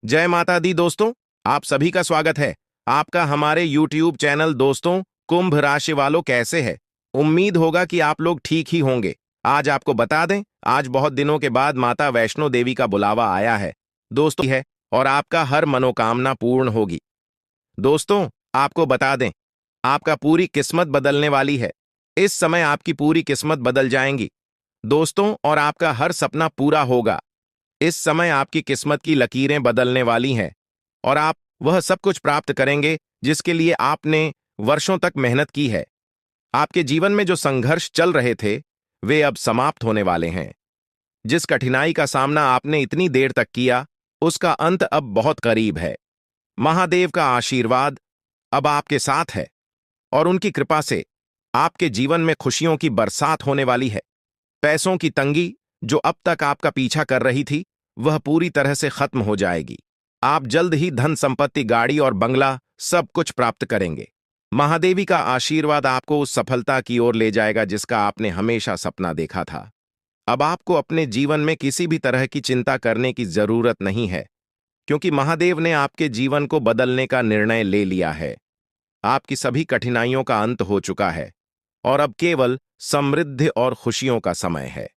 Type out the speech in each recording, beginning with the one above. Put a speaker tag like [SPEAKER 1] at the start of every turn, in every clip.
[SPEAKER 1] जय माता दी दोस्तों। आप सभी का स्वागत है आपका हमारे YouTube चैनल। दोस्तों, कुंभ राशि वालों कैसे है? उम्मीद होगा कि आप लोग ठीक ही होंगे। आज आपको बता दें, आज बहुत दिनों के बाद माता वैष्णो देवी का बुलावा आया है दोस्तों है, और आपका हर मनोकामना पूर्ण होगी। दोस्तों, आपको बता दें, आपका पूरी किस्मत बदलने वाली है। इस समय आपकी पूरी किस्मत बदल जाएंगी दोस्तों, और आपका हर सपना पूरा होगा। इस समय आपकी किस्मत की लकीरें बदलने वाली हैं और आप वह सब कुछ प्राप्त करेंगे जिसके लिए आपने वर्षों तक मेहनत की है। आपके जीवन में जो संघर्ष चल रहे थे, वे अब समाप्त होने वाले हैं। जिस कठिनाई का सामना आपने इतनी देर तक किया, उसका अंत अब बहुत करीब है। महादेव का आशीर्वाद अब आपके साथ है और उनकी कृपा से आपके जीवन में खुशियों की बरसात होने वाली है। पैसों की तंगी जो अब तक आपका पीछा कर रही थी, वह पूरी तरह से खत्म हो जाएगी। आप जल्द ही धन संपत्ति, गाड़ी और बंगला सब कुछ प्राप्त करेंगे। महादेवी का आशीर्वाद आपको उस सफलता की ओर ले जाएगा जिसका आपने हमेशा सपना देखा था। अब आपको अपने जीवन में किसी भी तरह की चिंता करने की जरूरत नहीं है, क्योंकि महादेव ने आपके जीवन को बदलने का निर्णय ले लिया है। आपकी सभी कठिनाइयों का अंत हो चुका है और अब केवल समृद्धि और खुशियों का समय है।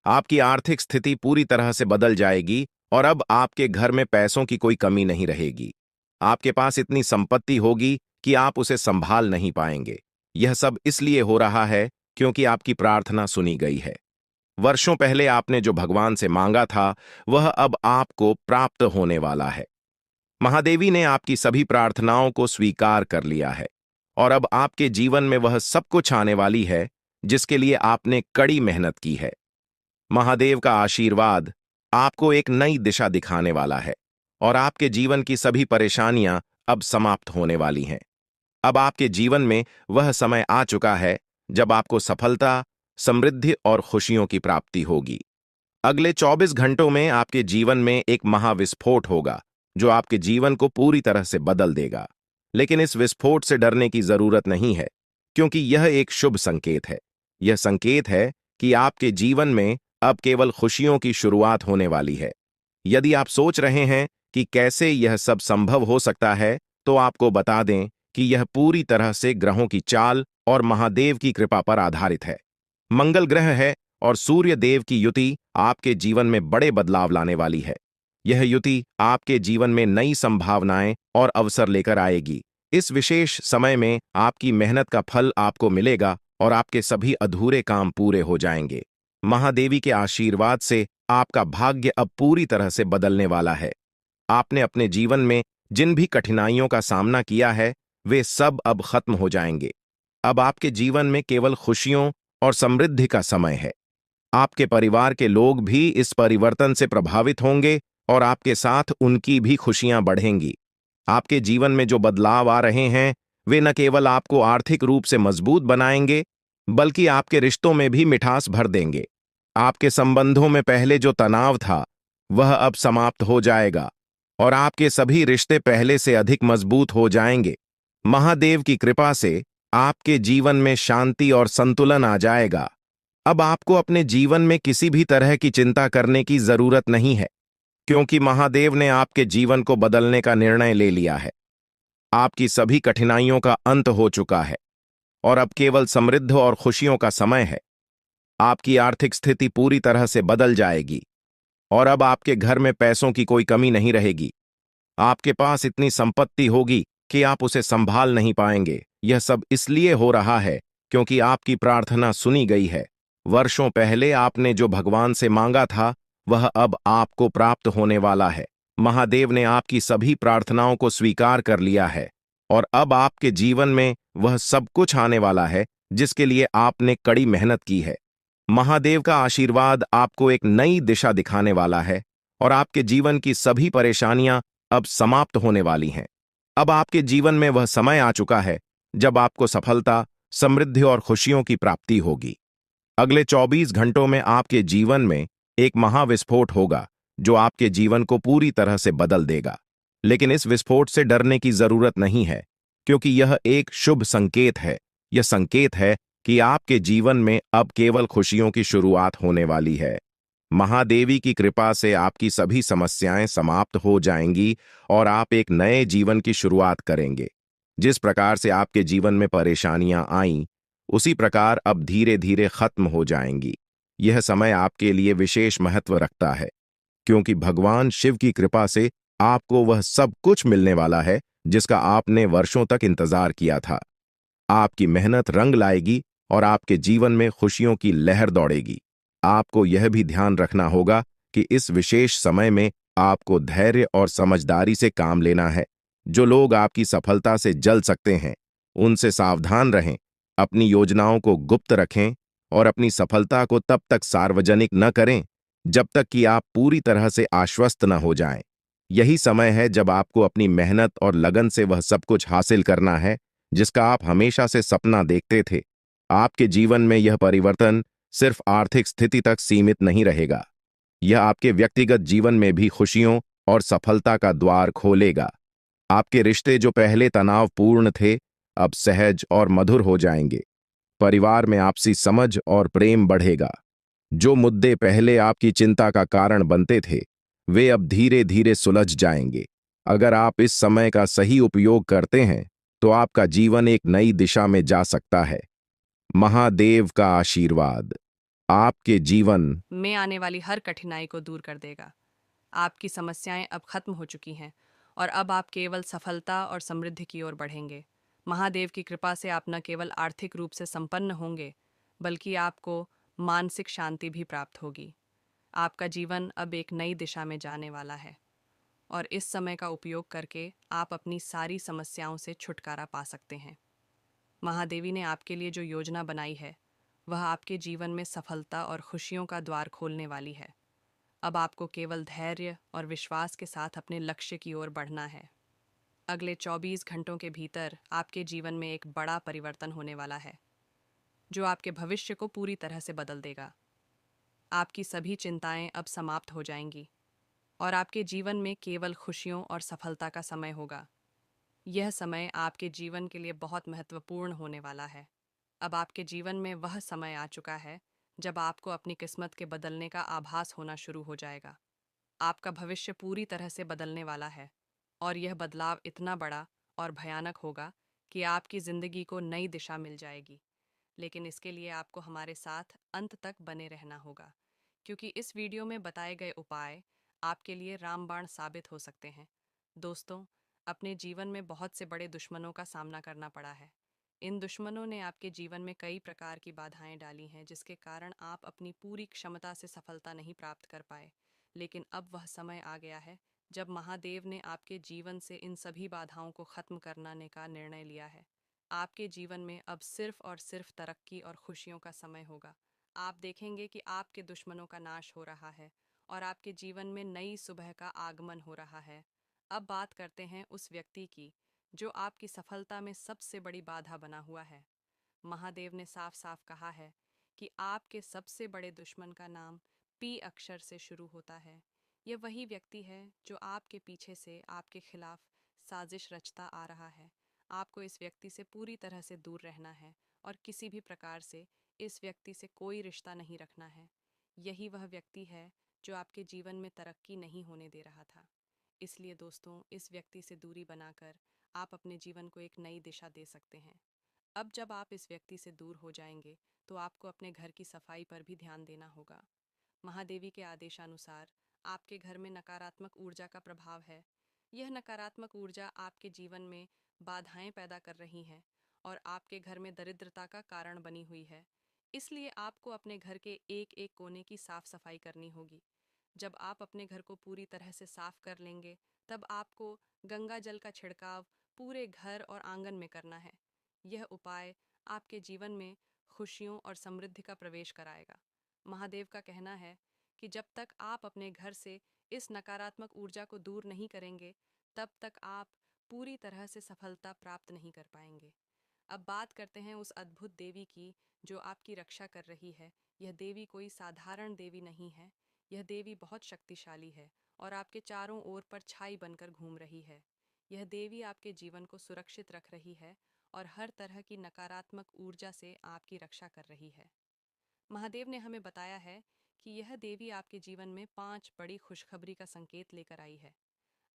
[SPEAKER 1] आपकी आर्थिक स्थिति पूरी तरह से बदल जाएगी और अब आपके घर में पैसों की कोई कमी नहीं रहेगी। आपके पास इतनी संपत्ति होगी कि आप उसे संभाल नहीं पाएंगे। यह सब इसलिए हो रहा है क्योंकि आपकी प्रार्थना सुनी गई है। वर्षों पहले आपने जो भगवान से मांगा था, वह अब आपको प्राप्त होने वाला है। महादेवी ने आपकी सभी प्रार्थनाओं को स्वीकार कर लिया है और अब आपके जीवन में वह सब कुछ आने वाली है जिसके लिए आपने कड़ी मेहनत की है। महादेव का आशीर्वाद आपको एक नई दिशा दिखाने वाला है और आपके जीवन की सभी परेशानियां अब समाप्त होने वाली हैं। अब आपके जीवन में वह समय आ चुका है जब आपको सफलता, समृद्धि और खुशियों की प्राप्ति होगी। अगले 24 घंटों में आपके जीवन में एक महाविस्फोट होगा जो आपके जीवन को पूरी तरह से बदल देगा। लेकिन इस विस्फोट से डरने की जरूरत नहीं है, क्योंकि यह एक शुभ संकेत है। यह संकेत है कि आपके जीवन में अब केवल खुशियों की शुरुआत होने वाली है। यदि आप सोच रहे हैं कि कैसे यह सब संभव हो सकता है, तो आपको बता दें कि यह पूरी तरह से ग्रहों की चाल और महादेव की कृपा पर आधारित है। मंगल ग्रह है और सूर्य देव की युति आपके जीवन में बड़े बदलाव लाने वाली है। यह युति आपके जीवन में नई संभावनाएं और अवसर लेकर आएगी। इस विशेष समय में आपकी मेहनत का फल आपको मिलेगा और आपके सभी अधूरे काम पूरे हो जाएंगे। महादेवी के आशीर्वाद से आपका भाग्य अब पूरी तरह से बदलने वाला है। आपने अपने जीवन में जिन भी कठिनाइयों का सामना किया है, वे सब अब खत्म हो जाएंगे। अब आपके जीवन में केवल खुशियों और समृद्धि का समय है। आपके परिवार के लोग भी इस परिवर्तन से प्रभावित होंगे और आपके साथ उनकी भी खुशियां बढ़ेंगी। आपके जीवन में जो बदलाव आ रहे हैं, वे न केवल आपको आर्थिक रूप से मजबूत बनाएंगे, बल्कि आपके रिश्तों में भी मिठास भर देंगे। आपके संबंधों में पहले जो तनाव था, वह अब समाप्त हो जाएगा और आपके सभी रिश्ते पहले से अधिक मजबूत हो जाएंगे। महादेव की कृपा से आपके जीवन में शांति और संतुलन आ जाएगा। अब आपको अपने जीवन में किसी भी तरह की चिंता करने की जरूरत नहीं है, क्योंकि महादेव ने आपके जीवन को बदलने का निर्णय ले लिया है। आपकी सभी कठिनाइयों का अंत हो चुका है और अब केवल समृद्ध और खुशियों का समय है। आपकी आर्थिक स्थिति पूरी तरह से बदल जाएगी और अब आपके घर में पैसों की कोई कमी नहीं रहेगी। आपके पास इतनी संपत्ति होगी कि आप उसे संभाल नहीं पाएंगे। यह सब इसलिए हो रहा है क्योंकि आपकी प्रार्थना सुनी गई है। वर्षों पहले आपने जो भगवान से मांगा था, वह अब आपको प्राप्त होने वाला है। महादेव ने आपकी सभी प्रार्थनाओं को स्वीकार कर लिया है और अब आपके जीवन में वह सब कुछ आने वाला है जिसके लिए आपने कड़ी मेहनत की है। महादेव का आशीर्वाद आपको एक नई दिशा दिखाने वाला है और आपके जीवन की सभी परेशानियां अब समाप्त होने वाली हैं। अब आपके जीवन में वह समय आ चुका है जब आपको सफलता, समृद्धि और खुशियों की प्राप्ति होगी। अगले 24 घंटों में आपके जीवन में एक महाविस्फोट होगा जो आपके जीवन को पूरी तरह से बदल देगा। लेकिन इस विस्फोट से डरने की जरूरत नहीं है, क्योंकि यह एक शुभ संकेत है। यह संकेत है कि आपके जीवन में अब केवल खुशियों की शुरुआत होने वाली है। महादेवी की कृपा से आपकी सभी समस्याएं समाप्त हो जाएंगी और आप एक नए जीवन की शुरुआत करेंगे। जिस प्रकार से आपके जीवन में परेशानियां आईं, उसी प्रकार अब धीरे धीरे खत्म हो जाएंगी। यह समय आपके लिए विशेष महत्व रखता है, क्योंकि भगवान शिव की कृपा से आपको वह सब कुछ मिलने वाला है जिसका आपने वर्षों तक इंतजार किया था। आपकी मेहनत रंग लाएगी और आपके जीवन में खुशियों की लहर दौड़ेगी। आपको यह भी ध्यान रखना होगा कि इस विशेष समय में आपको धैर्य और समझदारी से काम लेना है। जो लोग आपकी सफलता से जल सकते हैं, उनसे सावधान रहें। अपनी योजनाओं को गुप्त रखें और अपनी सफलता को तब तक सार्वजनिक न करें जब तक कि आप पूरी तरह से आश्वस्त न हो जाएं। यही समय है जब आपको अपनी मेहनत और लगन से वह सब कुछ हासिल करना है जिसका आप हमेशा से सपना देखते थे। आपके जीवन में यह परिवर्तन सिर्फ आर्थिक स्थिति तक सीमित नहीं रहेगा। यह आपके व्यक्तिगत जीवन में भी खुशियों और सफलता का द्वार खोलेगा। आपके रिश्ते जो पहले तनावपूर्ण थे, अब सहज और मधुर हो जाएंगे। परिवार में आपसी समझ और प्रेम बढ़ेगा। जो मुद्दे पहले आपकी चिंता का कारण बनते थे, वे अब धीरे धीरे सुलझ जाएंगे। अगर आप इस समय का सही उपयोग करते हैं, तो आपका जीवन एक नई दिशा में जा सकता है। महादेव का आशीर्वाद आपके जीवन
[SPEAKER 2] में आने वाली हर कठिनाई को दूर कर देगा। आपकी समस्याएं अब खत्म हो चुकी हैं और अब आप केवल सफलता और समृद्धि की ओर बढ़ेंगे। महादेव की कृपा से आप न केवल आर्थिक रूप से संपन्न होंगे, बल्कि आपको मानसिक शांति भी प्राप्त होगी। आपका जीवन अब एक नई दिशा में जाने वाला है और इस समय का उपयोग करके आप अपनी सारी समस्याओं से छुटकारा पा सकते हैं। महादेवी ने आपके लिए जो योजना बनाई है, वह आपके जीवन में सफलता और खुशियों का द्वार खोलने वाली है। अब आपको केवल धैर्य और विश्वास के साथ अपने लक्ष्य की ओर बढ़ना है। अगले 24 घंटों के भीतर आपके जीवन में एक बड़ा परिवर्तन होने वाला है, जो आपके भविष्य को पूरी तरह से बदल देगा। आपकी सभी चिंताएं अब समाप्त हो जाएंगी और आपके जीवन में केवल खुशियों और सफलता का समय होगा। यह समय आपके जीवन के लिए बहुत महत्वपूर्ण होने वाला है। अब आपके जीवन में वह समय आ चुका है जब आपको अपनी किस्मत के बदलने का आभास होना शुरू हो जाएगा। आपका भविष्य पूरी तरह से बदलने वाला है और यह बदलाव इतना बड़ा और भयानक होगा कि आपकी ज़िंदगी को नई दिशा मिल जाएगी। लेकिन इसके लिए आपको हमारे साथ अंत तक बने रहना होगा, क्योंकि इस वीडियो में बताए गए उपाय आपके लिए रामबाण साबित हो सकते हैं। दोस्तों, अपने जीवन में बहुत से बड़े दुश्मनों का सामना करना पड़ा है। इन दुश्मनों ने आपके जीवन में कई प्रकार की बाधाएं डाली हैं, जिसके कारण आप अपनी पूरी क्षमता से सफलता नहीं प्राप्त कर पाए। लेकिन अब वह समय आ गया है जब महादेव ने आपके जीवन से इन सभी बाधाओं को खत्म करने का निर्णय लिया है। आपके जीवन में अब सिर्फ और सिर्फ तरक्की और खुशियों का समय होगा। आप देखेंगे कि आपके दुश्मनों का नाश हो रहा है और आपके जीवन में नई सुबह का आगमन हो रहा है। अब बात करते हैं उस व्यक्ति की जो आपकी सफलता में सबसे बड़ी बाधा बना हुआ है। महादेव ने साफ साफ कहा है कि आपके सबसे बड़े दुश्मन का नाम पी अक्षर से शुरू होता है। यह वही व्यक्ति है जो आपके पीछे से आपके खिलाफ साजिश रचता आ रहा है। आपको इस व्यक्ति से पूरी तरह से दूर रहना है और किसी भी प्रकार से इस व्यक्ति से कोई रिश्ता नहीं रखना है। यही वह व्यक्ति है जो आपके जीवन में तरक्की नहीं होने दे रहा था। इसलिए दोस्तों, इस व्यक्ति से दूरी बनाकर आप अपने जीवन को एक नई दिशा दे सकते हैं। अब जब आप इस व्यक्ति से दूर हो जाएंगे, तो आपको अपने घर की सफाई पर भी ध्यान देना होगा। महादेवी के आदेशानुसार आपके घर में नकारात्मक ऊर्जा का प्रभाव है। यह नकारात्मक ऊर्जा आपके जीवन में बाधाएं पैदा कर रही है और आपके घर में दरिद्रता का कारण बनी हुई है। इसलिए आपको अपने घर के एक एक कोने की साफ सफाई करनी होगी। जब आप अपने घर को पूरी तरह से साफ कर लेंगे, तब आपको गंगा जल का छिड़काव पूरे घर और आंगन में करना है। यह उपाय आपके जीवन में खुशियों और समृद्धि का प्रवेश कराएगा। महादेव का कहना है कि जब तक आप अपने घर से इस नकारात्मक ऊर्जा को दूर नहीं करेंगे, तब तक आप पूरी तरह से सफलता प्राप्त नहीं कर पाएंगे। अब बात करते हैं उस अद्भुत देवी की जो आपकी रक्षा कर रही है। यह देवी कोई साधारण देवी नहीं है। यह देवी बहुत शक्तिशाली है और आपके चारों ओर पर छाई बनकर घूम रही है। यह देवी आपके जीवन को सुरक्षित रख रही है और हर तरह की नकारात्मक ऊर्जा से आपकी रक्षा कर रही है। महादेव ने हमें बताया है कि यह देवी आपके जीवन में 5 बड़ी खुशखबरी का संकेत लेकर आई है।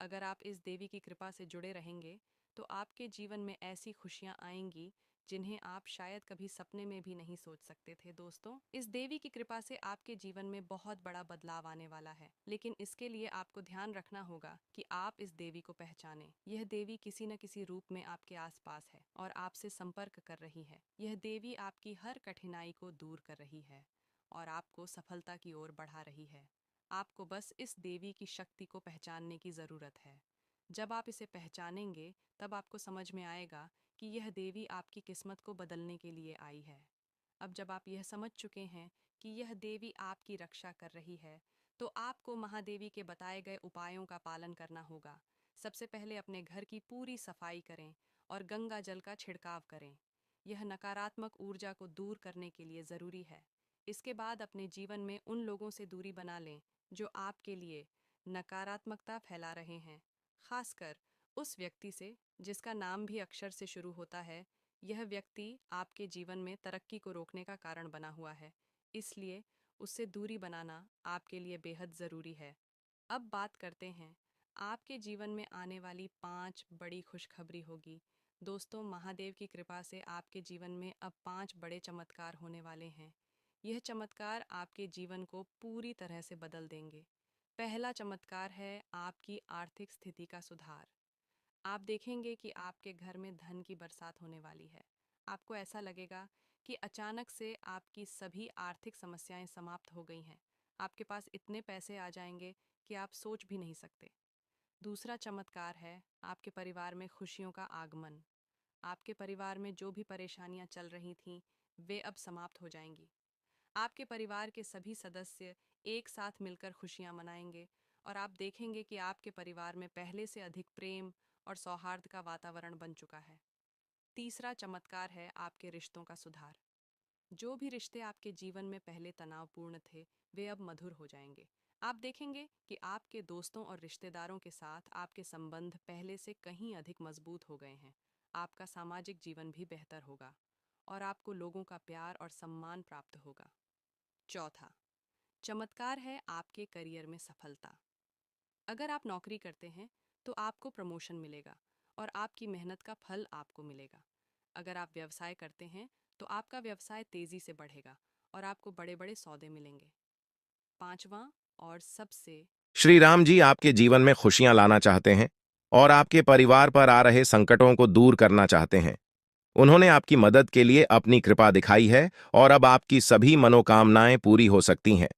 [SPEAKER 2] अगर आप इस देवी की कृपा से जुड़े रहेंगे, तो आपके जीवन में ऐसी खुशियां आएंगी जिन्हें आप शायद कभी सपने में भी नहीं सोच सकते थे। दोस्तों, इस देवी की कृपा से आपके जीवन में बहुत बड़ा बदलाव आने वाला है, लेकिन इसके लिए आपको ध्यान रखना होगा कि आप इस देवी को पहचानें। यह देवी किसी न किसी रूप में आपके आसपास है और आपसे संपर्क कर रही है। यह देवी आपकी हर कठिनाई को दूर कर रही है और आपको सफलता की ओर बढ़ा रही है। आपको बस इस देवी की शक्ति को पहचानने की ज़रूरत है। जब आप इसे पहचानेंगे, तब आपको समझ में आएगा कि यह देवी आपकी किस्मत को बदलने के लिए आई है। अब जब आप यह समझ चुके हैं कि यह देवी आपकी रक्षा कर रही है, तो आपको महादेवी के बताए गए उपायों का पालन करना होगा। सबसे पहले अपने घर की पूरी सफाई करें और गंगा जल का छिड़काव करें। यह नकारात्मक ऊर्जा को दूर करने के लिए ज़रूरी है। इसके बाद अपने जीवन में उन लोगों से दूरी बना लें जो आपके लिए नकारात्मकता फैला रहे हैं, खासकर उस व्यक्ति से जिसका नाम भी अक्षर से शुरू होता है। यह व्यक्ति आपके जीवन में तरक्की को रोकने का कारण बना हुआ है, इसलिए उससे दूरी बनाना आपके लिए बेहद ज़रूरी है। अब बात करते हैं, आपके जीवन में आने वाली 5 बड़ी खुशखबरी होगी। दोस्तों, महादेव की कृपा से आपके जीवन में अब 5 बड़े चमत्कार होने वाले हैं। यह चमत्कार आपके जीवन को पूरी तरह से बदल देंगे। पहला चमत्कार है आपकी आर्थिक स्थिति का सुधार। आप देखेंगे कि आपके घर में धन की बरसात होने वाली है। आपको ऐसा लगेगा कि अचानक से आपकी सभी आर्थिक समस्याएं समाप्त हो गई हैं। आपके पास इतने पैसे आ जाएंगे कि आप सोच भी नहीं सकते। दूसरा चमत्कार है आपके परिवार में खुशियों का आगमन। आपके परिवार में जो भी परेशानियां चल रही थीं, वे अब समाप्त हो जाएंगी। आपके परिवार के सभी सदस्य एक साथ मिलकर खुशियां मनाएंगे और आप देखेंगे कि आपके परिवार में पहले से अधिक प्रेम और सौहार्द का वातावरण बन चुका है। तीसरा चमत्कार है आपके रिश्तों का सुधार। जो भी रिश्ते आपके जीवन में पहले तनावपूर्ण थे, वे अब मधुर हो जाएंगे। आप देखेंगे कि आपके दोस्तों और रिश्तेदारों के साथ आपके संबंध पहले से कहीं अधिक मजबूत हो गए हैं। आपका सामाजिक जीवन भी बेहतर होगा और आपको लोगों का प्यार और सम्मान प्राप्त होगा। चौथा चमत्कार है आपके करियर में सफलता। अगर आप नौकरी करते हैं, तो आपको प्रमोशन मिलेगा और आपकी मेहनत का फल आपको मिलेगा। अगर आप व्यवसाय करते हैं, तो आपका व्यवसाय तेजी से बढ़ेगा और आपको बड़े बड़े सौदे मिलेंगे। पांचवा और सबसे
[SPEAKER 1] श्री राम जी आपके जीवन में खुशियां लाना चाहते हैं और आपके परिवार पर आ रहे संकटों को दूर करना चाहते हैं। उन्होंने आपकी मदद के लिए अपनी कृपा दिखाई है और अब आपकी सभी मनोकामनाएं पूरी हो सकती हैं।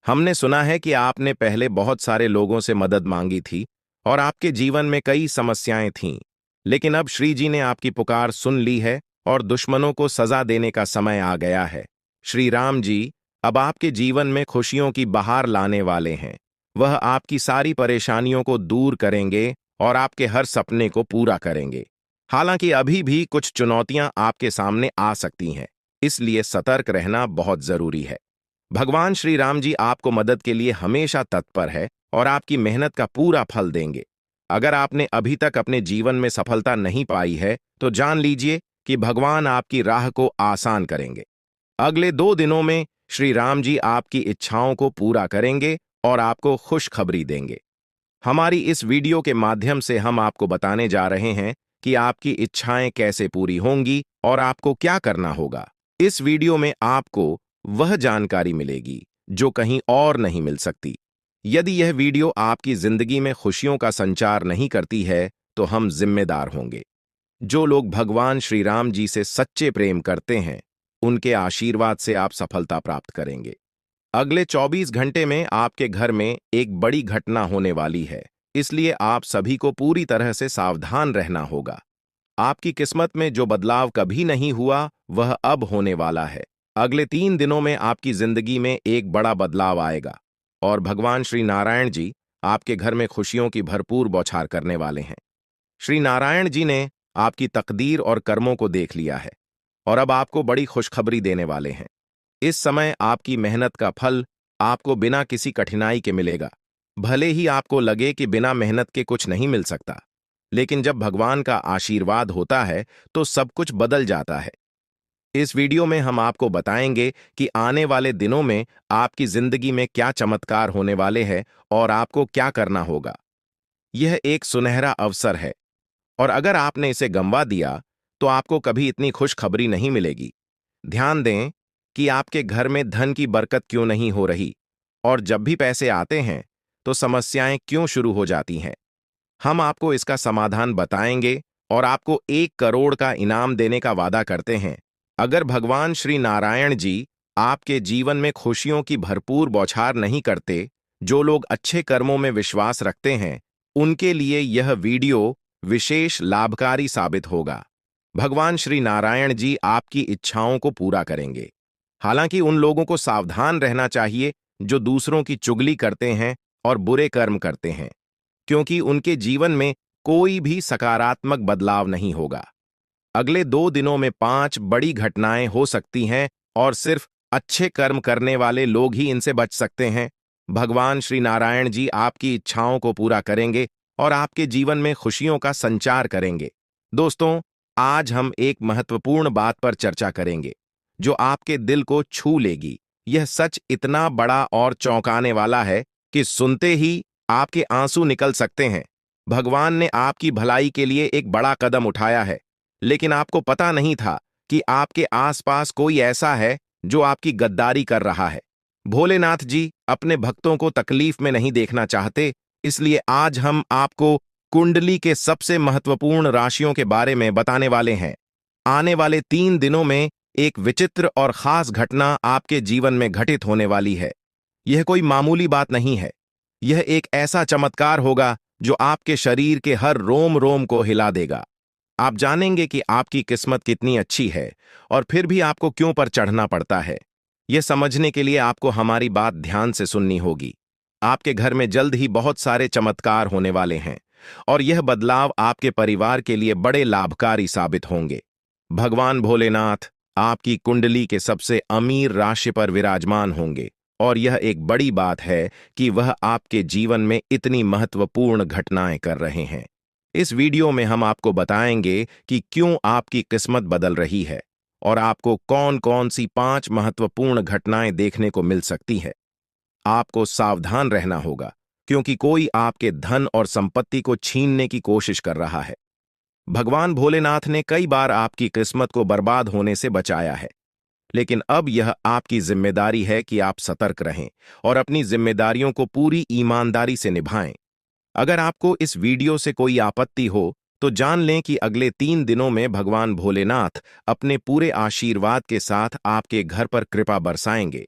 [SPEAKER 1] हमने सुना है कि आपने पहले बहुत सारे लोगों से मदद मांगी थी और आपके जीवन में कई समस्याएं थीं, लेकिन अब श्री जी ने आपकी पुकार सुन ली है और दुश्मनों को सजा देने का समय आ गया है। श्री राम जी अब आपके जीवन में खुशियों की बहार लाने वाले हैं। वह आपकी सारी परेशानियों को दूर करेंगे और आपके हर सपने को पूरा करेंगे। हालांकि अभी भी कुछ चुनौतियां आपके सामने आ सकती हैं, इसलिए सतर्क रहना बहुत जरूरी है। भगवान श्री राम जी आपको मदद के लिए हमेशा तत्पर है और आपकी मेहनत का पूरा फल देंगे। अगर आपने अभी तक अपने जीवन में सफलता नहीं पाई है, तो जान लीजिए कि भगवान आपकी राह को आसान करेंगे। अगले 2 दिनों में श्री राम जी आपकी इच्छाओं को पूरा करेंगे और आपको खुशखबरी देंगे। हमारी इस वीडियो के माध्यम से हम आपको बताने जा रहे हैं कि आपकी इच्छाएं कैसे पूरी होंगी और आपको क्या करना होगा। इस वीडियो में आपको वह जानकारी मिलेगी जो कहीं और नहीं मिल सकती। यदि यह वीडियो आपकी जिंदगी में खुशियों का संचार नहीं करती है, तो हम जिम्मेदार होंगे। जो लोग भगवान श्री राम जी से सच्चे प्रेम करते हैं, उनके आशीर्वाद से आप सफलता प्राप्त करेंगे। अगले 24 घंटे में आपके घर में एक बड़ी घटना होने वाली है, इसलिए आप सभी को पूरी तरह से सावधान रहना होगा। आपकी किस्मत में जो बदलाव कभी नहीं हुआ, वह अब होने वाला है। अगले 3 दिनों में आपकी जिंदगी में एक बड़ा बदलाव आएगा और भगवान श्री नारायण जी आपके घर में खुशियों की भरपूर बौछार करने वाले हैं। श्री नारायण जी ने आपकी तकदीर और कर्मों को देख लिया है और अब आपको बड़ी खुशखबरी देने वाले हैं। इस समय आपकी मेहनत का फल आपको बिना किसी कठिनाई के मिलेगा। भले ही आपको लगे कि बिना मेहनत के कुछ नहीं मिल सकता, लेकिन जब भगवान का आशीर्वाद होता है तो सब कुछ बदल जाता है। इस वीडियो में हम आपको बताएंगे कि आने वाले दिनों में आपकी जिंदगी में क्या चमत्कार होने वाले हैं और आपको क्या करना होगा। यह एक सुनहरा अवसर है और अगर आपने इसे गंवा दिया तो आपको कभी इतनी खुशखबरी नहीं मिलेगी। ध्यान दें कि आपके घर में धन की बरकत क्यों नहीं हो रही और जब भी पैसे आते हैं तो समस्याएं क्यों शुरू हो जाती हैं। हम आपको इसका समाधान बताएंगे और आपको 1 करोड़ का इनाम देने का वादा करते हैं अगर भगवान श्री नारायण जी आपके जीवन में खुशियों की भरपूर बौछार नहीं करते। जो लोग अच्छे कर्मों में विश्वास रखते हैं उनके लिए यह वीडियो विशेष लाभकारी साबित होगा। भगवान श्री नारायण जी आपकी इच्छाओं को पूरा करेंगे। हालांकि उन लोगों को सावधान रहना चाहिए जो दूसरों की चुगली करते हैं और बुरे कर्म करते हैं, क्योंकि उनके जीवन में कोई भी सकारात्मक बदलाव नहीं होगा। अगले 2 दिनों में 5 बड़ी घटनाएं हो सकती हैं और सिर्फ अच्छे कर्म करने वाले लोग ही इनसे बच सकते हैं। भगवान श्री नारायण जी आपकी इच्छाओं को पूरा करेंगे और आपके जीवन में खुशियों का संचार करेंगे। दोस्तों, आज हम एक महत्वपूर्ण बात पर चर्चा करेंगे जो आपके दिल को छू लेगी। यह सच इतना बड़ा और चौंकाने वाला है कि सुनते ही आपके आंसू निकल सकते हैं। भगवान ने आपकी भलाई के लिए एक बड़ा कदम उठाया है, लेकिन आपको पता नहीं था कि आपके आसपास कोई ऐसा है जो आपकी गद्दारी कर रहा है। भोलेनाथ जी अपने भक्तों को तकलीफ में नहीं देखना चाहते, इसलिए आज हम आपको कुंडली के सबसे महत्वपूर्ण राशियों के बारे में बताने वाले हैं। आने वाले 3 दिनों में एक विचित्र और खास घटना आपके जीवन में घटित होने वाली है। यह कोई मामूली बात नहीं है। यह एक ऐसा चमत्कार होगा जो आपके शरीर के हर रोम रोम को हिला देगा। आप जानेंगे कि आपकी किस्मत कितनी अच्छी है और फिर भी आपको क्यों पर चढ़ना पड़ता है। यह समझने के लिए आपको हमारी बात ध्यान से सुननी होगी। आपके घर में जल्द ही बहुत सारे चमत्कार होने वाले हैं और यह बदलाव आपके परिवार के लिए बड़े लाभकारी साबित होंगे। भगवान भोलेनाथ आपकी कुंडली के सबसे अमीर राशि पर विराजमान होंगे और यह एक बड़ी बात है कि वह आपके जीवन में इतनी महत्वपूर्ण घटनाएं कर रहे हैं। इस वीडियो में हम आपको बताएंगे कि क्यों आपकी किस्मत बदल रही है और आपको कौन कौन सी 5 महत्वपूर्ण घटनाएं देखने को मिल सकती है। आपको सावधान रहना होगा क्योंकि कोई आपके धन और संपत्ति को छीनने की कोशिश कर रहा है। भगवान भोलेनाथ ने कई बार आपकी किस्मत को बर्बाद होने से बचाया है, लेकिन अब यह आपकी जिम्मेदारी है कि आप सतर्क रहें और अपनी जिम्मेदारियों को पूरी ईमानदारी से निभाएं। अगर आपको इस वीडियो से कोई आपत्ति हो तो जान लें कि अगले 3 दिनों में भगवान भोलेनाथ अपने पूरे आशीर्वाद के साथ आपके घर पर कृपा बरसाएंगे।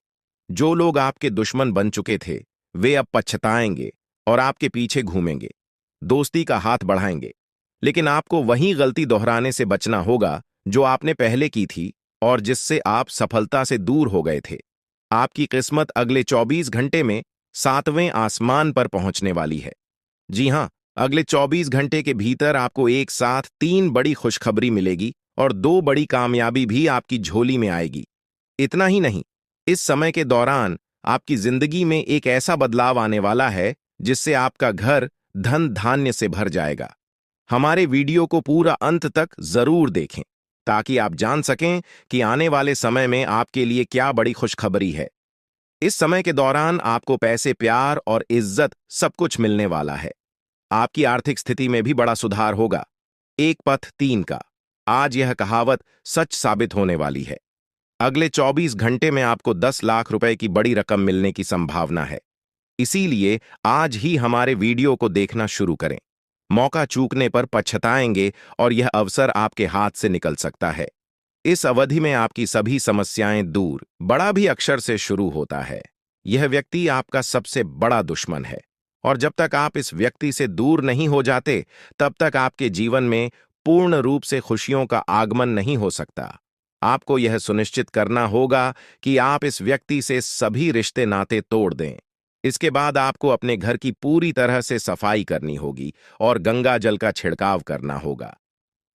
[SPEAKER 1] जो लोग आपके दुश्मन बन चुके थे वे अब पछताएंगे और आपके पीछे घूमेंगे, दोस्ती का हाथ बढ़ाएंगे। लेकिन आपको वही गलती दोहराने से बचना होगा जो आपने पहले की थी और जिससे आप सफलता से दूर हो गए थे। आपकी किस्मत अगले 24 घंटे में 7वें आसमान पर पहुंचने वाली है। जी हां, अगले 24 घंटे के भीतर आपको एक साथ 3 बड़ी खुशखबरी मिलेगी और 2 बड़ी कामयाबी भी आपकी झोली में आएगी। इतना ही नहीं, इस समय के दौरान आपकी जिंदगी में एक ऐसा बदलाव आने वाला है जिससे आपका घर धन धान्य से भर जाएगा। हमारे वीडियो को पूरा अंत तक जरूर देखें ताकि आप जान सकें कि आने वाले समय में आपके लिए क्या बड़ी खुशखबरी है। इस समय के दौरान आपको पैसे, प्यार और इज्जत सब कुछ मिलने वाला है। आपकी आर्थिक स्थिति में भी बड़ा सुधार होगा। एक पथ 3 का आज यह कहावत सच साबित होने वाली है। अगले 24 घंटे में आपको 10 लाख रुपए की बड़ी रकम मिलने की संभावना है। इसीलिए आज ही हमारे वीडियो को देखना शुरू करें। मौका चूकने पर पछताएंगे और यह अवसर आपके हाथ से निकल सकता है। इस अवधि में आपकी सभी समस्याएं दूर बड़ा भी अक्षर से शुरू होता है। यह व्यक्ति आपका सबसे बड़ा दुश्मन है और जब तक आप इस व्यक्ति से दूर नहीं हो जाते तब तक आपके जीवन में पूर्ण रूप से खुशियों का आगमन नहीं हो सकता। आपको यह सुनिश्चित करना होगा कि आप इस व्यक्ति से सभी रिश्ते नाते तोड़ दें। इसके बाद आपको अपने घर की पूरी तरह से सफाई करनी होगी और गंगा जल का छिड़काव करना होगा।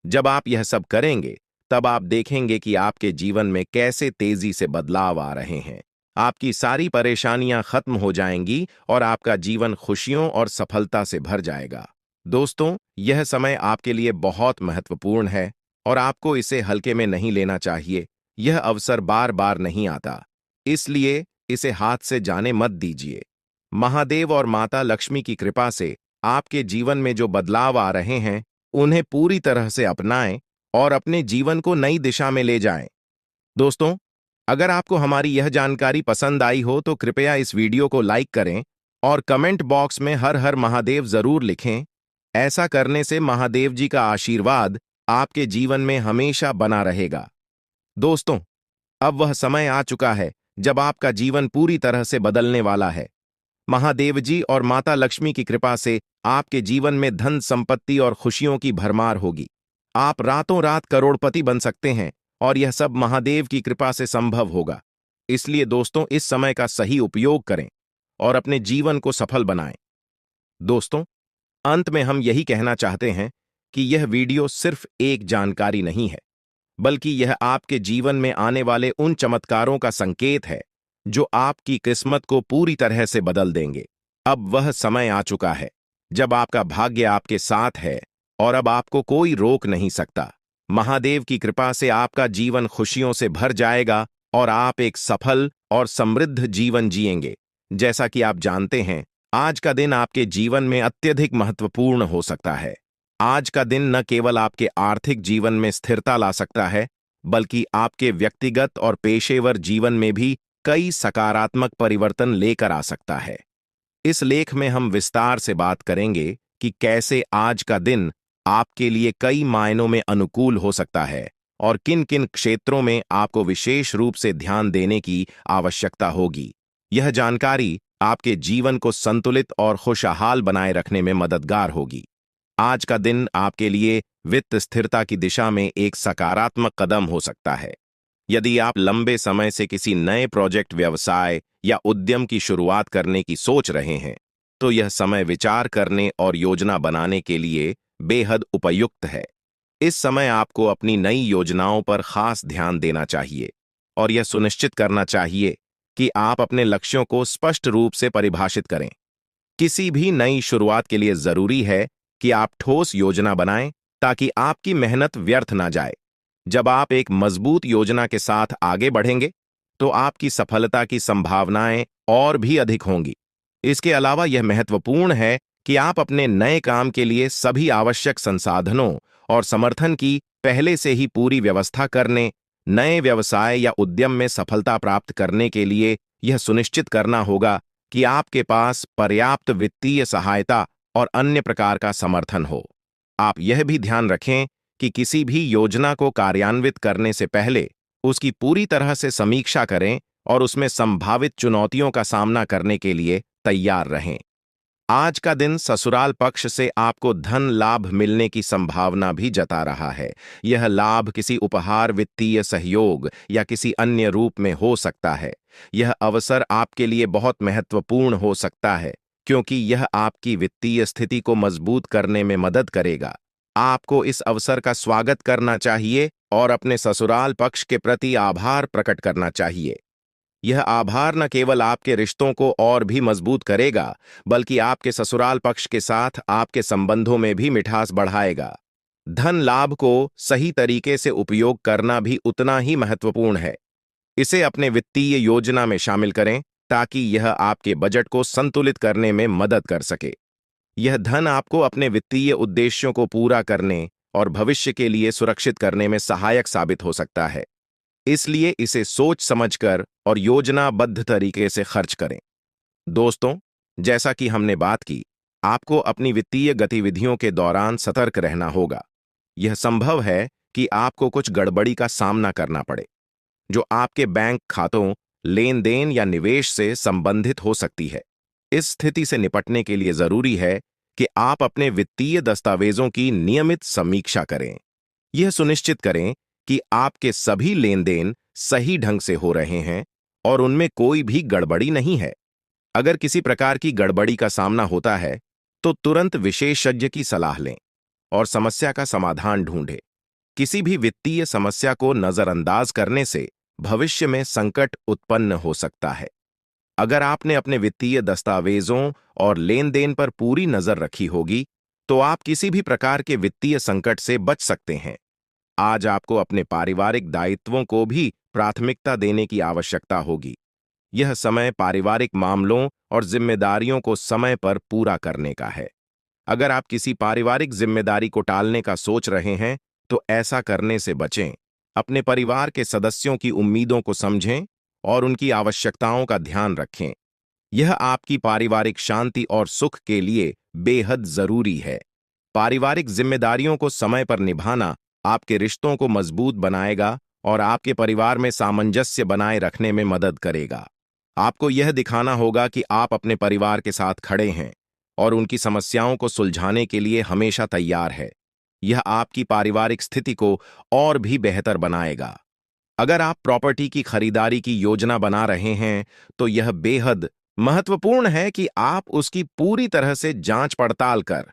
[SPEAKER 1] जब आप यह सब करेंगे तब आप देखेंगे कि आपके जीवन में कैसे तेजी से बदलाव आ रहे हैं। आपकी सारी परेशानियां खत्म हो जाएंगी और आपका जीवन खुशियों और सफलता से भर जाएगा। दोस्तों, यह समय आपके लिए बहुत महत्वपूर्ण है और आपको इसे हल्के में नहीं लेना चाहिए। यह अवसर बार बार नहीं आता, इसलिए इसे हाथ से जाने मत दीजिए। महादेव और माता लक्ष्मी की कृपा से आपके जीवन में जो बदलाव आ रहे हैं, उन्हें पूरी तरह से अपनाएं और अपने जीवन को नई दिशा में ले जाएं। दोस्तों, अगर आपको हमारी यह जानकारी पसंद आई हो तो कृपया इस वीडियो को लाइक करें और कमेंट बॉक्स में हर हर महादेव जरूर लिखें। ऐसा करने से महादेव जी का आशीर्वाद आपके जीवन में हमेशा बना रहेगा। दोस्तों, अब वह समय आ चुका है जब आपका जीवन पूरी तरह से बदलने वाला है। महादेव जी और माता लक्ष्मी की कृपा से आपके जीवन में धन संपत्ति और खुशियों की भरमार होगी। आप रातों रात करोड़पति बन सकते हैं और यह सब महादेव की कृपा से संभव होगा। इसलिए दोस्तों, इस समय का सही उपयोग करें और अपने जीवन को सफल बनाएं। दोस्तों, अंत में हम यही कहना चाहते हैं कि यह वीडियो सिर्फ एक जानकारी नहीं है, बल्कि यह आपके जीवन में आने वाले उन चमत्कारों का संकेत है जो आपकी किस्मत को पूरी तरह से बदल देंगे। अब वह समय आ चुका है जब आपका भाग्य आपके साथ है और अब आपको कोई रोक नहीं सकता। महादेव की कृपा से आपका जीवन खुशियों से भर जाएगा और आप एक सफल और समृद्ध जीवन जिएंगे। जैसा कि आप जानते हैं, आज का दिन आपके जीवन में अत्यधिक महत्वपूर्ण हो सकता है। आज का दिन न केवल आपके आर्थिक जीवन में स्थिरता ला सकता है, बल्कि आपके व्यक्तिगत और पेशेवर जीवन में भी कई सकारात्मक परिवर्तन लेकर आ सकता है। इस लेख में हम विस्तार से बात करेंगे कि कैसे आज का दिन आपके लिए कई मायनों में अनुकूल हो सकता है और किन किन क्षेत्रों में आपको विशेष रूप से ध्यान देने की आवश्यकता होगी। यह जानकारी आपके जीवन को संतुलित और खुशहाल बनाए रखने में मददगार होगी। आज का दिन आपके लिए वित्त स्थिरता की दिशा में एक सकारात्मक कदम हो सकता है। यदि आप लंबे समय से किसी नए प्रोजेक्ट, व्यवसाय या उद्यम की शुरुआत करने की सोच रहे हैं, तो यह समय विचार करने और योजना बनाने के लिए बेहद उपयुक्त है। इस समय आपको अपनी नई योजनाओं पर खास ध्यान देना चाहिए और यह सुनिश्चित करना चाहिए कि आप अपने लक्ष्यों को स्पष्ट रूप से परिभाषित करें। किसी भी नई शुरुआत के लिए जरूरी है कि आप ठोस योजना बनाएं ताकि आपकी मेहनत व्यर्थ ना जाए। जब आप एक मजबूत योजना के साथ आगे बढ़ेंगे, तो आपकी सफलता की संभावनाएं और भी अधिक होंगी। इसके अलावा यह महत्वपूर्ण है कि आप अपने नए काम के लिए सभी आवश्यक संसाधनों और समर्थन की पहले से ही पूरी व्यवस्था करने, नए व्यवसाय या उद्यम में सफलता प्राप्त करने के लिए यह सुनिश्चित करना होगा कि आपके पास पर्याप्त वित्तीय सहायता और अन्य प्रकार का समर्थन हो। आप यह भी ध्यान रखें कि किसी भी योजना को कार्यान्वित करने से पहले उसकी पूरी तरह से समीक्षा करें और उसमें संभावित चुनौतियों का सामना करने के लिए तैयार रहें। आज का दिन ससुराल पक्ष से आपको धन लाभ मिलने की संभावना भी जता रहा है। यह लाभ किसी उपहार, वित्तीय सहयोग या किसी अन्य रूप में हो सकता है। यह अवसर आपके लिए बहुत महत्वपूर्ण हो सकता है क्योंकि यह आपकी वित्तीय स्थिति को मजबूत करने में मदद करेगा। आपको इस अवसर का स्वागत करना चाहिए और अपने ससुराल पक्ष के प्रति आभार प्रकट करना चाहिए। यह आभार न केवल आपके रिश्तों को और भी मजबूत करेगा, बल्कि आपके ससुराल पक्ष के साथ आपके संबंधों में भी मिठास बढ़ाएगा। धन लाभ को सही तरीके से उपयोग करना भी उतना ही महत्वपूर्ण है। इसे अपने वित्तीय योजना में शामिल करें ताकि यह आपके बजट को संतुलित करने में मदद कर सके। यह धन आपको अपने वित्तीय उद्देश्यों को पूरा करने और भविष्य के लिए सुरक्षित करने में सहायक साबित हो सकता है। इसलिए इसे सोच समझकर और योजनाबद्ध तरीके से खर्च करें। दोस्तों, जैसा कि हमने बात की, आपको अपनी वित्तीय गतिविधियों के दौरान सतर्क रहना होगा। यह संभव है कि आपको कुछ गड़बड़ी का सामना करना पड़े, जो आपके बैंक खातों, लेन देन या निवेश से संबंधित हो सकती है। इस स्थिति से निपटने के लिए जरूरी है कि आप अपने वित्तीय दस्तावेजों की नियमित समीक्षा करें। यह सुनिश्चित करें कि आपके सभी लेन देन सही ढंग से हो रहे हैं और उनमें कोई भी गड़बड़ी नहीं है। अगर किसी प्रकार की गड़बड़ी का सामना होता है, तो तुरंत विशेषज्ञ की सलाह लें और समस्या का समाधान ढूंढें। किसी भी वित्तीय समस्या को नजरअंदाज करने से भविष्य में संकट उत्पन्न हो सकता है। अगर आपने अपने वित्तीय दस्तावेजों और लेन देन पर पूरी नजर रखी होगी, तो आप किसी भी प्रकार के वित्तीय संकट से बच सकते हैं। आज आपको अपने पारिवारिक दायित्वों को भी प्राथमिकता देने की आवश्यकता होगी। यह समय पारिवारिक मामलों और जिम्मेदारियों को समय पर पूरा करने का है। अगर आप किसी पारिवारिक जिम्मेदारी को टालने का सोच रहे हैं, तो ऐसा करने से बचें। अपने परिवार के सदस्यों की उम्मीदों को समझें और उनकी आवश्यकताओं का ध्यान रखें। यह आपकी पारिवारिक शांति और सुख के लिए बेहद जरूरी है। पारिवारिक जिम्मेदारियों को समय पर निभाना आपके रिश्तों को मजबूत बनाएगा और आपके परिवार में सामंजस्य बनाए रखने में मदद करेगा। आपको यह दिखाना होगा कि आप अपने परिवार के साथ खड़े हैं और उनकी समस्याओं को सुलझाने के लिए हमेशा तैयार है। यह आपकी पारिवारिक स्थिति को और भी बेहतर बनाएगा। अगर आप प्रॉपर्टी की खरीदारी की योजना बना रहे हैं, तो यह बेहद महत्वपूर्ण है कि आप उसकी पूरी तरह से जांच पड़ताल कर।